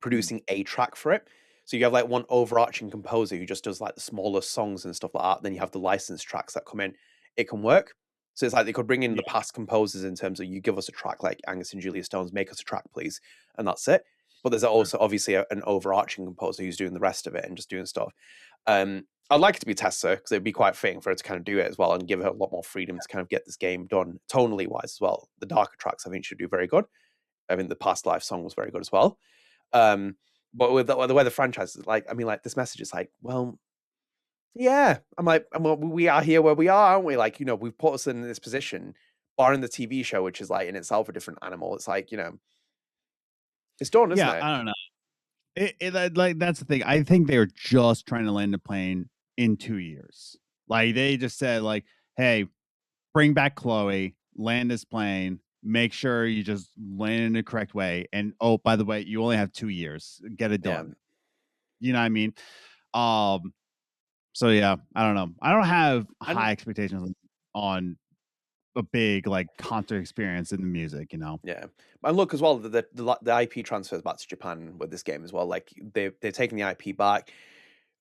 producing a track for it. So you have like one overarching composer who just does like the smaller songs and stuff like that. Then you have the licensed tracks that come in. It can work. So it's like they could bring in the past composers in terms of, you give us a track like Angus and Julia Stones, make us a track, please, and that's it. But there's also obviously an overarching composer who's doing the rest of it and just doing stuff. I'd like it to be Tessa, because it'd be quite fitting for her to kind of do it as well and give her a lot more freedom to kind of get this game done tonally wise as well. The darker tracks I think should do very good. I mean, the Past Life song was very good as well. But with the way the franchise is like, I mean, like this message is like, well, yeah, we are here where we are, aren't we? Like, we've put us in this position, barring the TV show, which is like in itself a different animal. It's like, it's done, isn't it? I don't know. Like that's the thing. I think they were just trying to land the plane in 2 years. Like they just said, like, hey, bring back Chloe, land this plane, make sure you just land in the correct way. And oh, by the way, you only have 2 years. Get it done. You know what I mean? So yeah, I don't know. I don't have high expectations on a big like concert experience in the music, Yeah, and look as well, the IP transfers back to Japan with this game as well. Like they're taking the IP back.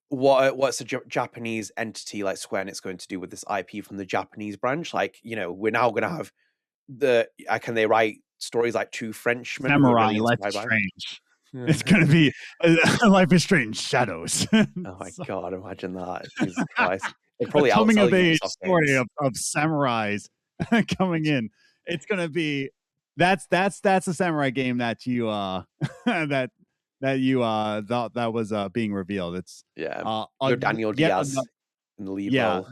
What's a Japanese entity like Square Enix going to do with this IP from the Japanese branch? Like, we're now going to have can they write stories like Two Frenchmen? Samurai, Life is Strange. It's gonna be Life is Strange Shadows. Oh my god, imagine that! Jesus Christ! They probably coming of age story of samurais coming in. It's gonna be that's a samurai game that you that you thought that was being revealed. It's Daniel Diaz in the lead role.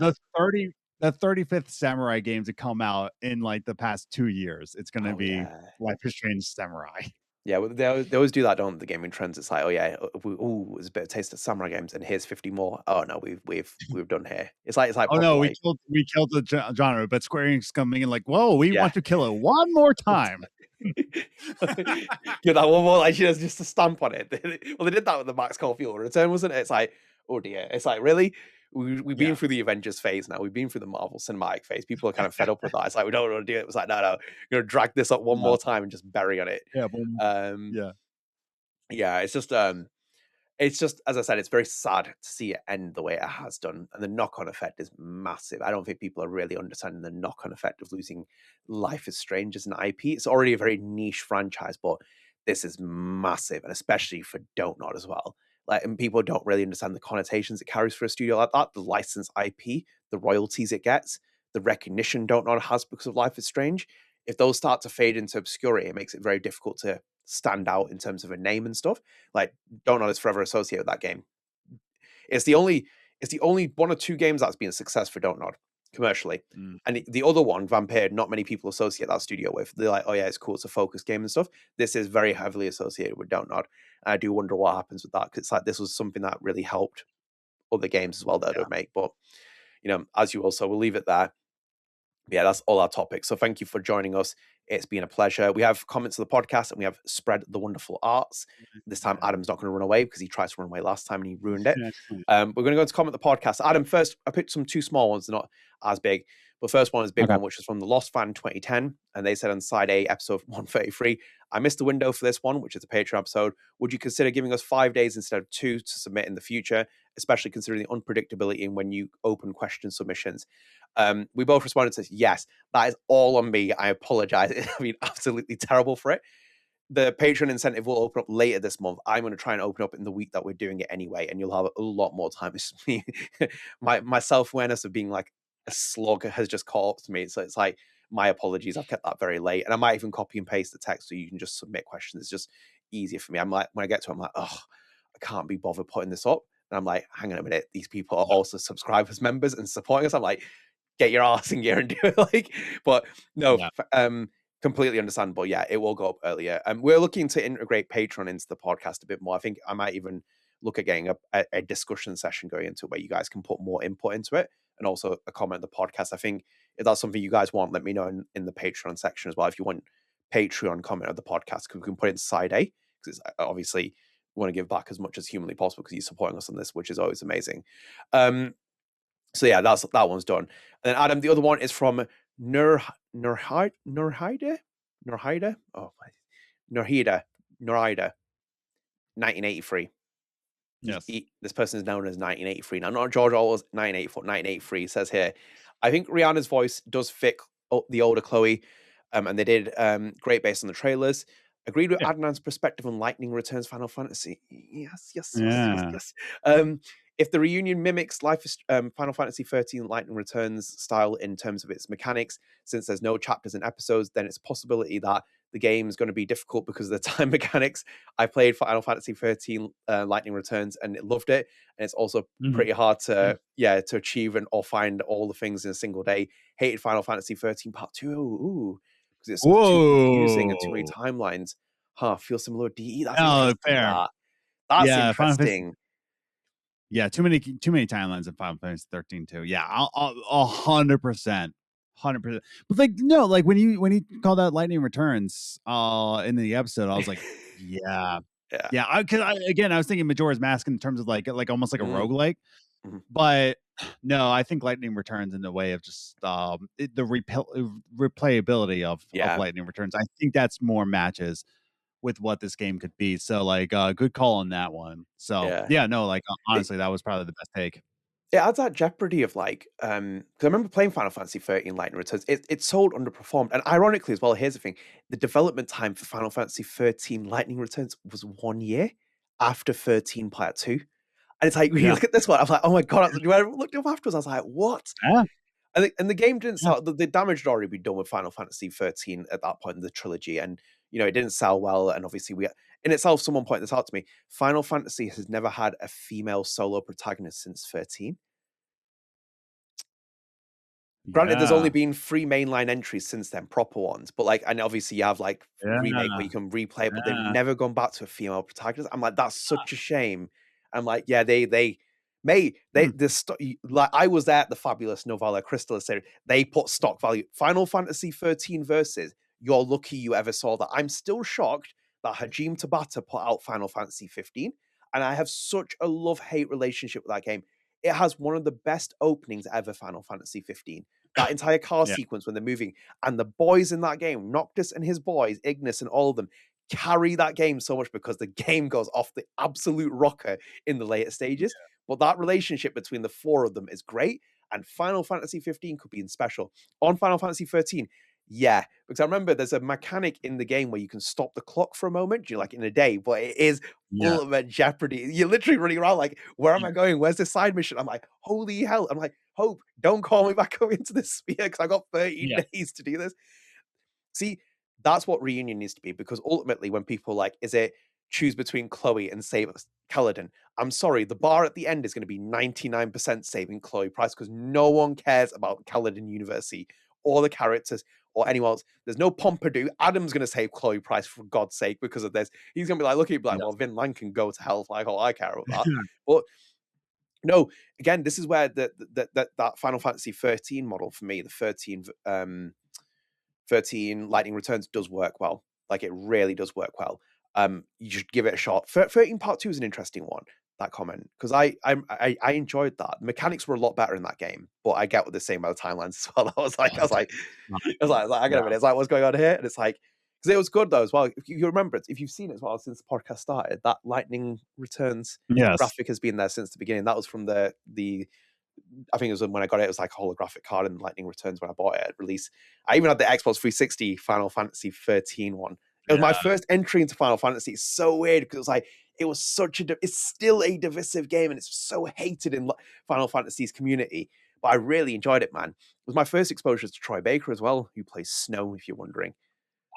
The 35th samurai games that come out in like the past 2 years. It's gonna be Life is Strange Samurai. Yeah, well, they always do that, don't the gaming trends? It's like, oh yeah, there's a bit of taste of samurai games, and here's 50 more. Oh no, we've done here. It's like oh no, we killed the genre, but Square Enix coming in like, whoa, we want to kill it one more time. Give that one more, like just a stamp on it. Well, they did that with the Max Caulfield return, wasn't it? It's like, oh dear, it's like, really? We've been through the Avengers phase now. We've been through the Marvel cinematic phase. People are kind of fed up with that. It's like, we don't want to do it. It's like, no, we're going to drag this up one more time and just bury on it. Yeah. It's just, as I said, it's very sad to see it end the way it has done. And the knock-on effect is massive. I don't think people are really understanding the knock-on effect of losing Life is Strange as an IP. It's already a very niche franchise, but this is massive, and especially for Don't Nod as well. Like, and people don't really understand the connotations it carries for a studio like that, the licensed IP, the royalties it gets, the recognition Don't Nod has because of Life is Strange. If those start to fade into obscurity, it makes it very difficult to stand out in terms of a name and stuff. Like, Don't Nod is forever associated with that game. It's the only one or two games that's been a success for Don't Nod commercially. And the other one, Vampire, not many people associate that studio with. They're like, oh yeah, it's cool, it's a focus game and stuff. This is very heavily associated with Don't Nod. I do wonder what happens with that, because it's like this was something that really helped other games as well that they'd make. But as you also, we'll leave it there. Yeah, that's all our topics. So thank you for joining us. It's been a pleasure. We have comments of the podcast and we have Spread the Wonderful Arts. This time, Adam's not going to run away because he tried to run away last time and he ruined it. We're going to go into comment the podcast. Adam, first, I picked two small ones, not as big. But first one is a big one, which is from the Lost Fan 2010. And they said on side A, episode 133, I missed the window for this one, which is a Patreon episode. Would you consider giving us 5 days instead of 2 to submit in the future, especially considering the unpredictability in when you open question submissions? We both responded to yes. That is all on me. I apologize. I've been absolutely terrible for it. The Patreon incentive will open up later this month. I'm going to try and open up in the week that we're doing it anyway, and you'll have a lot more time. It's me. my self-awareness of being like a slug has just caught up to me. So it's like, my apologies. I've kept that very late. And I might even copy and paste the text so you can just submit questions. It's just easier for me. I'm like, when I get to it, I'm like, oh, I can't be bothered putting this up. And I'm like, hang on a minute. These people are also subscribers, members, and supporting us. I'm like, get your ass in gear and do it. But no, completely understandable. Yeah, it will go up earlier. We're looking to integrate Patreon into the podcast a bit more. I think I might even look at getting a discussion session going into it where you guys can put more input into it, and also a comment on the podcast. I think if that's something you guys want, let me know in the Patreon section as well. If you want Patreon comment on the podcast, because we can put it in side A, because obviously we want to give back as much as humanly possible because you're supporting us on this, which is always amazing. So yeah, that one's done. And then Adam, the other one is from Nurhida. Oh, Nurhida, 1983. Yes. This person is known as 1983. Now, not George Orwell's 1984, 1983. Says here, I think Rihanna's voice does fit the older Chloe, and they did great based on the trailers. Agreed with Adnan's perspective on Lightning Returns Final Fantasy. Yes. If the reunion mimics Final Fantasy 13 Lightning Returns style in terms of its mechanics, since there's no chapters and episodes, then it's a possibility that the game is going to be difficult because of the time mechanics. I played Final Fantasy 13 Lightning Returns and loved it. And it's also pretty hard to achieve or find all the things in a single day. Hated Final Fantasy 13 Part 2. Because it's too confusing and too many timelines. Feels similar to DE. That's interesting. Fair. That's interesting. Yeah, too many timelines in Final Fantasy 13 too. Yeah, 100%. But like, no, like when you called out Lightning Returns in the episode, I was like, yeah. Because I was thinking Majora's Mask in terms of like almost like a roguelike. But no, I think Lightning Returns in the way of just the replayability of Lightning Returns. I think that's more matches with what this game could be. So like good call on that one. So honestly, that was probably the best take. It adds that jeopardy of like, because I remember playing Final Fantasy 13 Lightning Returns. It sold underperformed. And ironically as well, here's the thing. The development time for Final Fantasy 13 Lightning Returns was 1 year after 13 Part 2. And it's like, when you look at this one, I was like, oh my God. When I looked up afterwards, I was like, what? Yeah. And the game didn't sell. The damage had already been done with Final Fantasy 13 at that point in the trilogy. And, it didn't sell well. And obviously, in itself, someone pointed this out to me. Final Fantasy has never had a female solo protagonist since 13. Granted, there's only been 3 mainline entries since then, proper ones. But like, and obviously you have like remake where you can replay it, but they've never gone back to a female protagonist. I'm like, that's such a shame. I'm like, yeah, like I was there at the fabulous Novella Crystal series. They put stock value. Final Fantasy 13 versus. You're lucky you ever saw that. I'm still shocked that Hajime Tabata put out Final Fantasy 15, and I have such a love-hate relationship with that game. It has one of the best openings ever, Final Fantasy 15. That entire car sequence when they're moving, and the boys in that game, Noctis and his boys, Ignis and all of them, carry that game so much because the game goes off the absolute rocker in the later stages. But that relationship between the 4 of them is great, and Final Fantasy 15 could be special. On Final Fantasy 13, Yeah, because I remember there's a mechanic in the game where you can stop the clock for a moment, you like in a day, but it is Yeah. ultimate jeopardy. You're literally running around like, where am I going? Where's the side mission? I'm like, holy hell. I'm like, Hope, don't call me back up into the sphere because I got 13 Yeah. days to do this. See, that's what reunion needs to be, because ultimately when people like, is it choose between Chloe and save Caledon? I'm sorry, the bar at the end is going to be 99% saving Chloe Price because no one cares about Caledon University or the characters or anyone else. There's no Pompidou. Adam's going to save Chloe Price for God's sake because of this. He's going to be like, looking like, Yeah. well, Vin Lang can go to hell. Like, all I care about that. But no, again, this is where that Final Fantasy 13 model for me, the 13 Lightning Returns does work well. Like, it really does work well. You should give it a shot. 13 Part 2 is an interesting one, that comment, because I enjoyed that. The mechanics were a lot better in that game, but I get what they're saying about the timelines as well. I was like, I get a minute. It's like, what's going on here? And it's like, because it was good though as well. If you remember it, if you've seen it as well since the podcast started, that Lightning Returns Yes. graphic has been there since the beginning. That was from the I think it was when I got it was like a holographic card in Lightning Returns when I bought it at release. I even had the Xbox 360 Final Fantasy 13 one. It was my first entry into Final Fantasy. It's so weird because it was like, it was such it's still a divisive game and it's so hated in Final Fantasy's community. But I really enjoyed it, man. It was my first exposure to Troy Baker as well, who plays Snow, if you're wondering.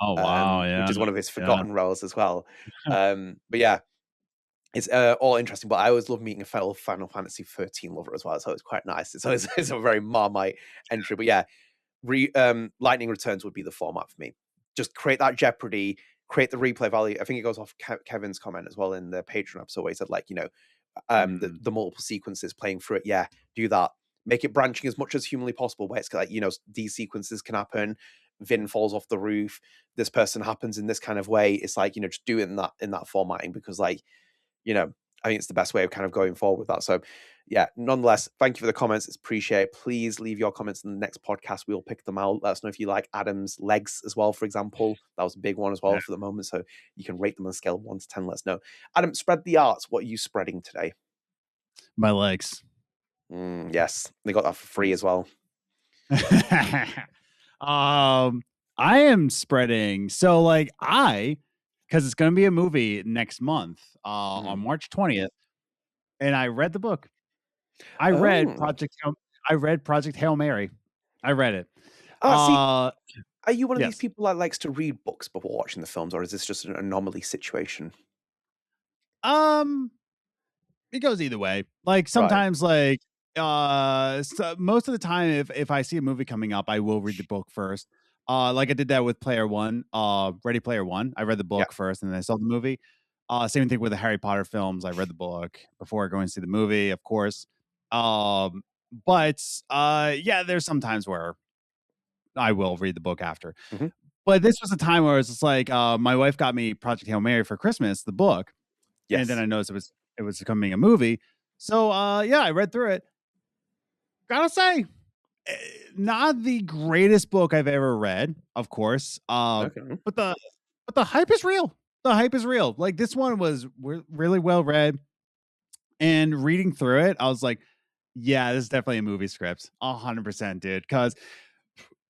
Oh, wow. Yeah. Which is one of his forgotten roles as well. But yeah, it's all interesting, but I always love meeting a fellow Final Fantasy 13 lover as well, so it's quite nice. It's always it's a very Marmite entry, but yeah, Lightning Returns would be the format for me. Just create that jeopardy, create the replay value. I think it goes off Kevin's comment as well in the Patreon episode where he said, like, the multiple sequences playing through it. Yeah, do that. Make it branching as much as humanly possible, where it's like, these sequences can happen. Vin falls off the roof. This person happens in this kind of way. It's like, just do it in that formatting, because like, I think it's the best way of kind of going forward with that. So yeah, nonetheless, thank you for the comments. It's appreciated. Please leave your comments in the next podcast. We'll pick them out. Let us know if you like Adam's legs as well, for example. That was a big one as well for the moment. So you can rate them on a scale of 1 to 10. Let us know. Adam, spread the arts. What are you spreading today? My legs. Yes. They got that for free as well. I am spreading. So like because it's going to be a movie next month on March 20th. And I read the book. I read Project Hail Mary. I read it. Are you one of these people that likes to read books before watching the films, or is this just an anomaly situation? It goes either way. Like sometimes so most of the time if I see a movie coming up, I will read the book first. Like I did that with Ready Player One. I read the book first and then I saw the movie. Same thing with the Harry Potter films. I read the book before going to see the movie, of course. But there's some times where I will read the book after. Mm-hmm. But this was a time where it's just like my wife got me Project Hail Mary for Christmas, the book. Yes. And then I noticed it was becoming a movie. So I read through it. Gotta say, not the greatest book I've ever read, of course. But the hype is real. The hype is real. Like this one was really well read, and reading through it, I was like, yeah, this is definitely a movie script. 100%, dude. Because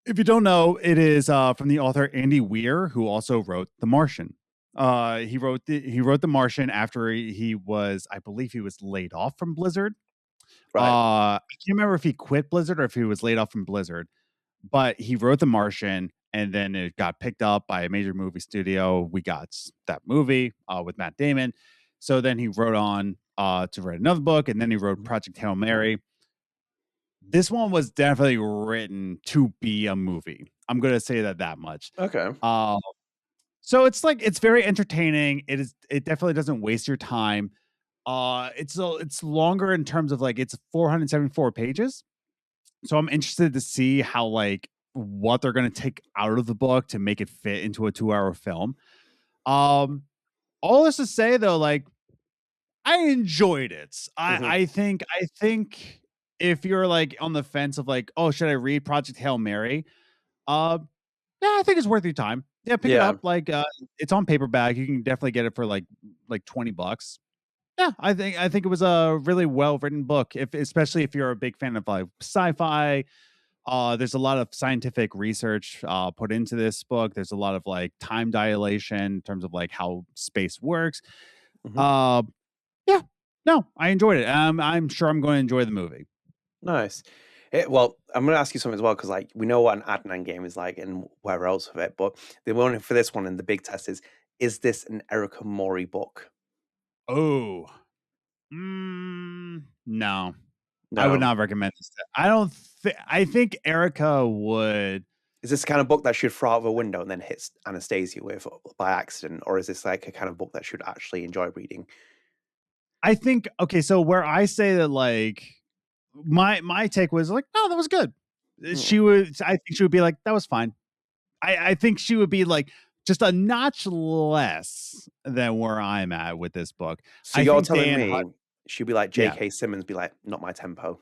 if you don't know, it is from the author Andy Weir, who also wrote The Martian. He wrote The Martian after he was, I believe he was laid off from Blizzard. Right. I can't remember if he quit Blizzard or if he was laid off from Blizzard, but he wrote The Martian and then it got picked up by a major movie studio. We got that movie with Matt Damon. So then he wrote on to write another book, and then he wrote Project Hail Mary. This one was definitely written to be a movie. I'm going to say that much. Okay. So it's like, it's very entertaining. It definitely doesn't waste your time. It's longer in terms of like, it's 474 pages. So I'm interested to see how like what they're going to take out of the book to make it fit into a 2-hour film. All this to say though, like I enjoyed it. I think if you're like on the fence of like, oh, should I read Project Hail Mary? I think it's worth your time. Yeah, pick it up. Like it's on paperback. You can definitely get it for like $20. Yeah, I think it was a really well written book. Especially if you're a big fan of like sci-fi, There's a lot of scientific research put into this book. There's a lot of like time dilation in terms of like how space works. Mhm. Yeah, no, I enjoyed it. I'm sure I'm going to enjoy the movie. Nice. Well, I'm going to ask you something as well because like we know what an Adnan game is like and wherever else of it, but the one for this one and the big test is this an Erica Mori book? Oh, no. I would No. not recommend this. I don't. I think Erica would. Is this the kind of book that should throw out of a window and then hits Anastasia with by accident, or is this like a kind of book that should actually enjoy reading? I think okay. So where I say that, like my take was like, oh, that was good. She would. I think she would be like, that was fine. I think she would be like just a notch less than where I'm at with this book. So I you're think telling Dan me she'd be like yeah. J.K. Simmons, be like, not my tempo.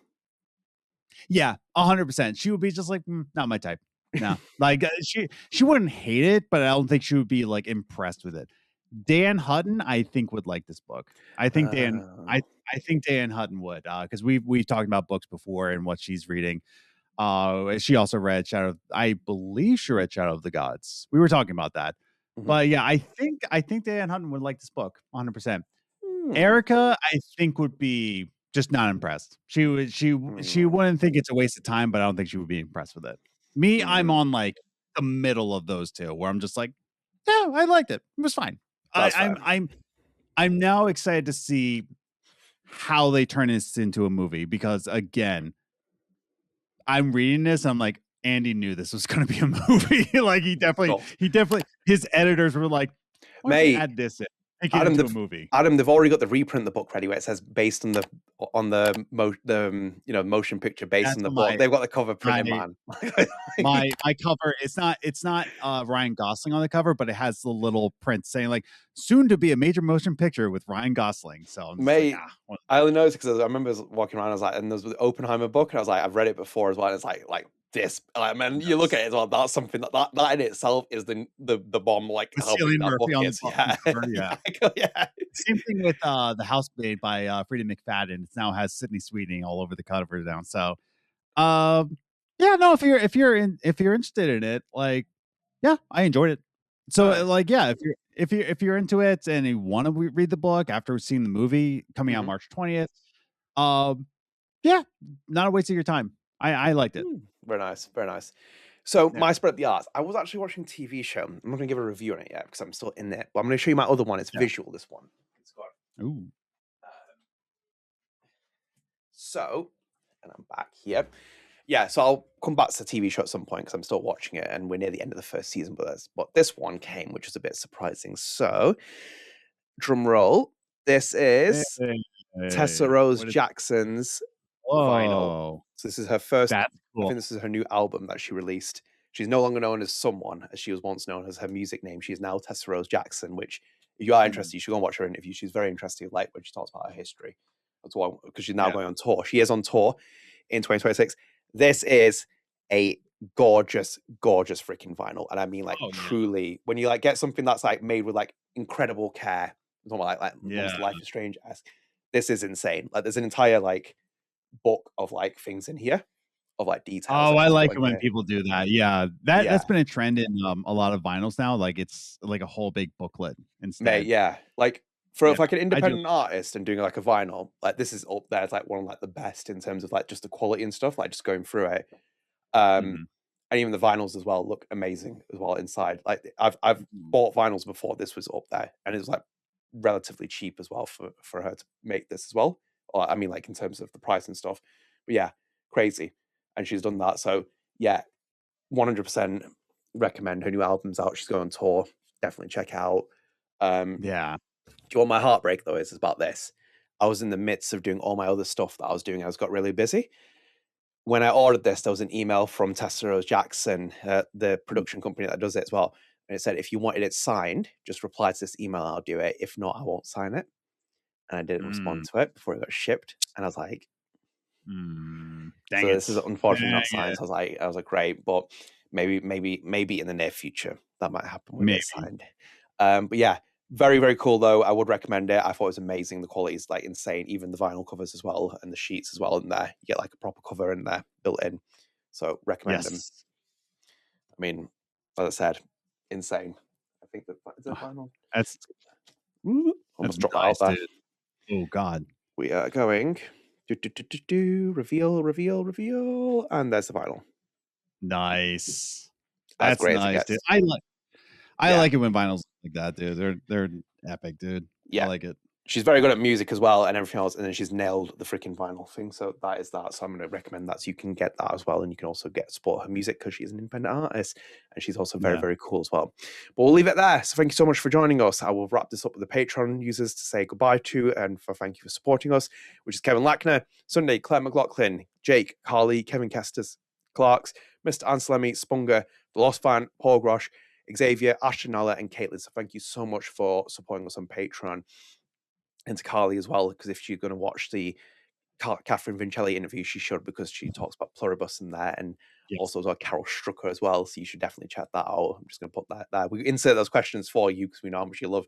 Yeah, 100%. She would be just like, not my type. No, like she wouldn't hate it, but I don't think she would be like impressed with it. Dan Hutton, I think, would like this book. I think I think Dan Hutton would, because we've talked about books before and what she's reading. She also read I believe she read Shadow of the Gods. We were talking about that. But yeah, I think Dan Hutton would like this book 100%. Erica, I think, would be just not impressed. She wouldn't think it's a waste of time, but I don't think she would be impressed with it. Me, I'm on like the middle of those two, where I'm just like, yeah, I liked it. It was fine. I'm now excited to see how they turn this into a movie because again, I'm reading this. I'm like, Andy knew this was going to be a movie. Like he definitely, his editors were like, why don't you add this in? Make it into a movie. Adam, they've already got the reprint of the book ready where it says based on the motion picture based on the book. They've got the cover printed, man. my cover, it's not Ryan Gosling on the cover, but it has the little print saying like soon to be a major motion picture with Ryan Gosling. So I'm I only noticed because I remember walking around, I was like, and there's the Oppenheimer book, and I was like, I've read it before as well. And it's like this, like, man, you look at it as well. That's something that in itself is the bomb. Like Cillian Murphy on the cover, yeah. Same thing with the House Made by Frida McFadden. It now has Sydney Sweeney all over the cover now. So, yeah, no, if you're interested in it, like, yeah, I enjoyed it. So, like, yeah, if you're into it and you want to read the book after seeing the movie coming out March 20th, yeah, not a waste of your time. I liked it. Very nice, very nice. So my spread of the arts, I was actually watching a TV show. I'm not going to give a review on it yet because I'm still in there. But I'm going to show you my other one. It's visual, this one. It's got, ooh. So, and I'm back here. Yeah, so I'll come back to the TV show at some point because I'm still watching it and we're near the end of the first season. But this one came, which was a bit surprising. So, drum roll. This is Tessa Rose Jackson's vinyl. So this is her first. Cool. I think this is her new album that she released. She's no longer known as Someone, as she was once known as her music name. She is now Tessa Rose Jackson, which, if you are interested, you should go and watch her interview. She's very interesting, like when she talks about her history. That's why, because she's now going on tour. She is on tour in 2026. This is a gorgeous, gorgeous freaking vinyl. And I mean, like, truly, when you like get something that's like made with like incredible care, like Life is Strange-esque, this is insane. Like, there's an entire like book of like things in here of like details. Oh, I like it when people do that. Yeah, that's been a trend in a lot of vinyls now. Like it's like a whole big booklet instead. Mate, yeah, like for like an independent artist and doing like a vinyl, like this is up there. It's like one of like the best in terms of like just the quality and stuff. Like just going through it, and even the vinyls as well look amazing as well inside. Like I've bought vinyls before. This was up there, and it was like relatively cheap as well for her to make this as well. Or I mean, like in terms of the price and stuff. But yeah, crazy. And she's done that. So yeah, 100% recommend her new album's out. She's going on tour. Definitely check it out. Yeah. Do you want my heartbreak though? Is about this. I was in the midst of doing all my other stuff that I was doing. I got really busy. When I ordered this, there was an email from Tessa Rose Jackson, the production company that does it as well. And it said, if you wanted it signed, just reply to this email. I'll do it. If not, I won't sign it. And I didn't respond to it before it got shipped. And I was like, this is unfortunately not signed. So I was like, great, but maybe in the near future that might happen when it's signed. But yeah, very, very cool though. I would recommend it. I thought it was amazing. The quality is like insane. Even the vinyl covers as well and the sheets as well in there. You get like a proper cover in there built in. So recommend them. Yes. I mean, as I said, insane. I think that is the final. That's Almost that's dropped that out nice, there. dude. Oh God. We are going reveal, and there's the final. Nice. As That's great as it nice, dude. gets. I like it when vinyls like that, dude. They're epic, dude. Yeah. I like it. She's very good at music as well and everything else, and then she's nailed the freaking vinyl thing. So that is that. So I'm going to recommend that, so you can get that as well, and you can also get support her music because she's an independent artist, and she's also very, very cool as well. But we'll leave it there. So thank you so much for joining us. I will wrap this up with the Patreon users to say goodbye to, and for thank you for supporting us, which is Kevin Lackner, Sunday, Clare, McLoughlin, Jake, Carly, Kevin Kestis, Clarx, MrAnselmi, Spunger, The Lost Fan, Paul Groschke, Xavier, Ashlyn, and Katelyn. So thank you so much for supporting us on Patreon. And to Carly as well, because if she's going to watch the Catherine Vincelli interview, she should, because she talks about pluribus in there, and also as well Carol Strucker as well. So you should definitely check that out. I'm just going to put that there. We insert those questions for you because we know how much you love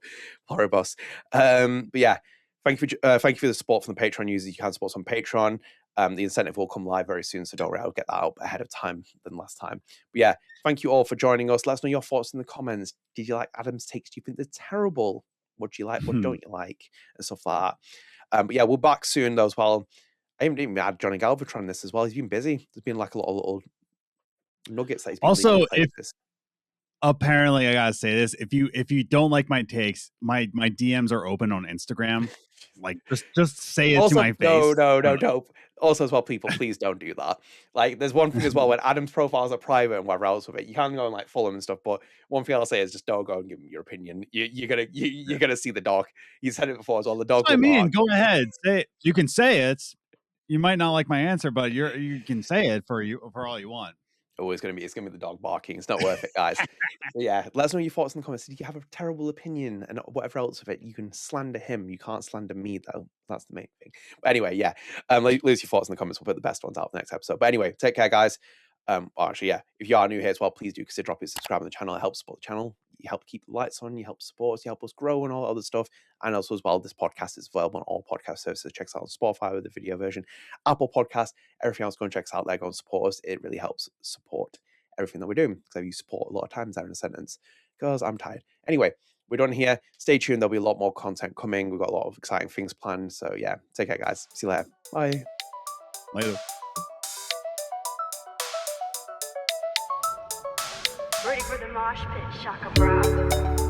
pluribus. But yeah, thank you for the support from the Patreon users. You can support us on Patreon. The incentive will come live very soon, so don't worry, I'll get that out ahead of time than last time. But yeah, thank you all for joining us. Let us know your thoughts in the comments. Did you like Adam's takes? Do you think they're terrible? What do you like? What don't you like? And stuff like that. But yeah, we're back soon though as well. I haven't even had Johnny Galvatron on this as well. He's been busy. There's been like a lot of little nuggets that he's been also, leaving. Apparently, I gotta say this: if you don't like my takes, my DMs are open on Instagram. Like, just say it also, to my face. No. Also, as well, people, please don't do that. Like, there's one thing as well, when Adam's profiles are private and whatever else with it, you can go and like follow him and stuff. But one thing I'll say is just don't go and give him your opinion. You're gonna see the dog. You said it before as well. The dog. I mean, go ahead, say it. You can say it. You might not like my answer, but you can say it for all you want. Oh, it's gonna be the dog barking. It's not worth it, guys. But yeah, let us know your thoughts in the comments. Did you have a terrible opinion and whatever else of it? You can slander him. You can't slander me though. That's the main thing. But anyway, yeah. Leave your thoughts in the comments. We'll put the best ones out for the next episode. But anyway, take care, guys. Well, actually, yeah. If you are new here as well, please do consider dropping subscribe on the channel. It helps support the channel. You help keep the lights on. You help support us. You help us grow and all that other stuff. And also as well, this podcast is available on all podcast services. Check us out on Spotify with the video version, Apple Podcast, everything else. Go and check us out there. Go and support us. It really helps support everything that we're doing, because I use support a lot of times there in a sentence because I'm tired. Anyway, we're done here. Stay tuned. There'll be a lot more content coming. We've got a lot of exciting things planned. So yeah, take care, guys. See you later. Bye. Later. Ready for the mosh pit, shaka bra.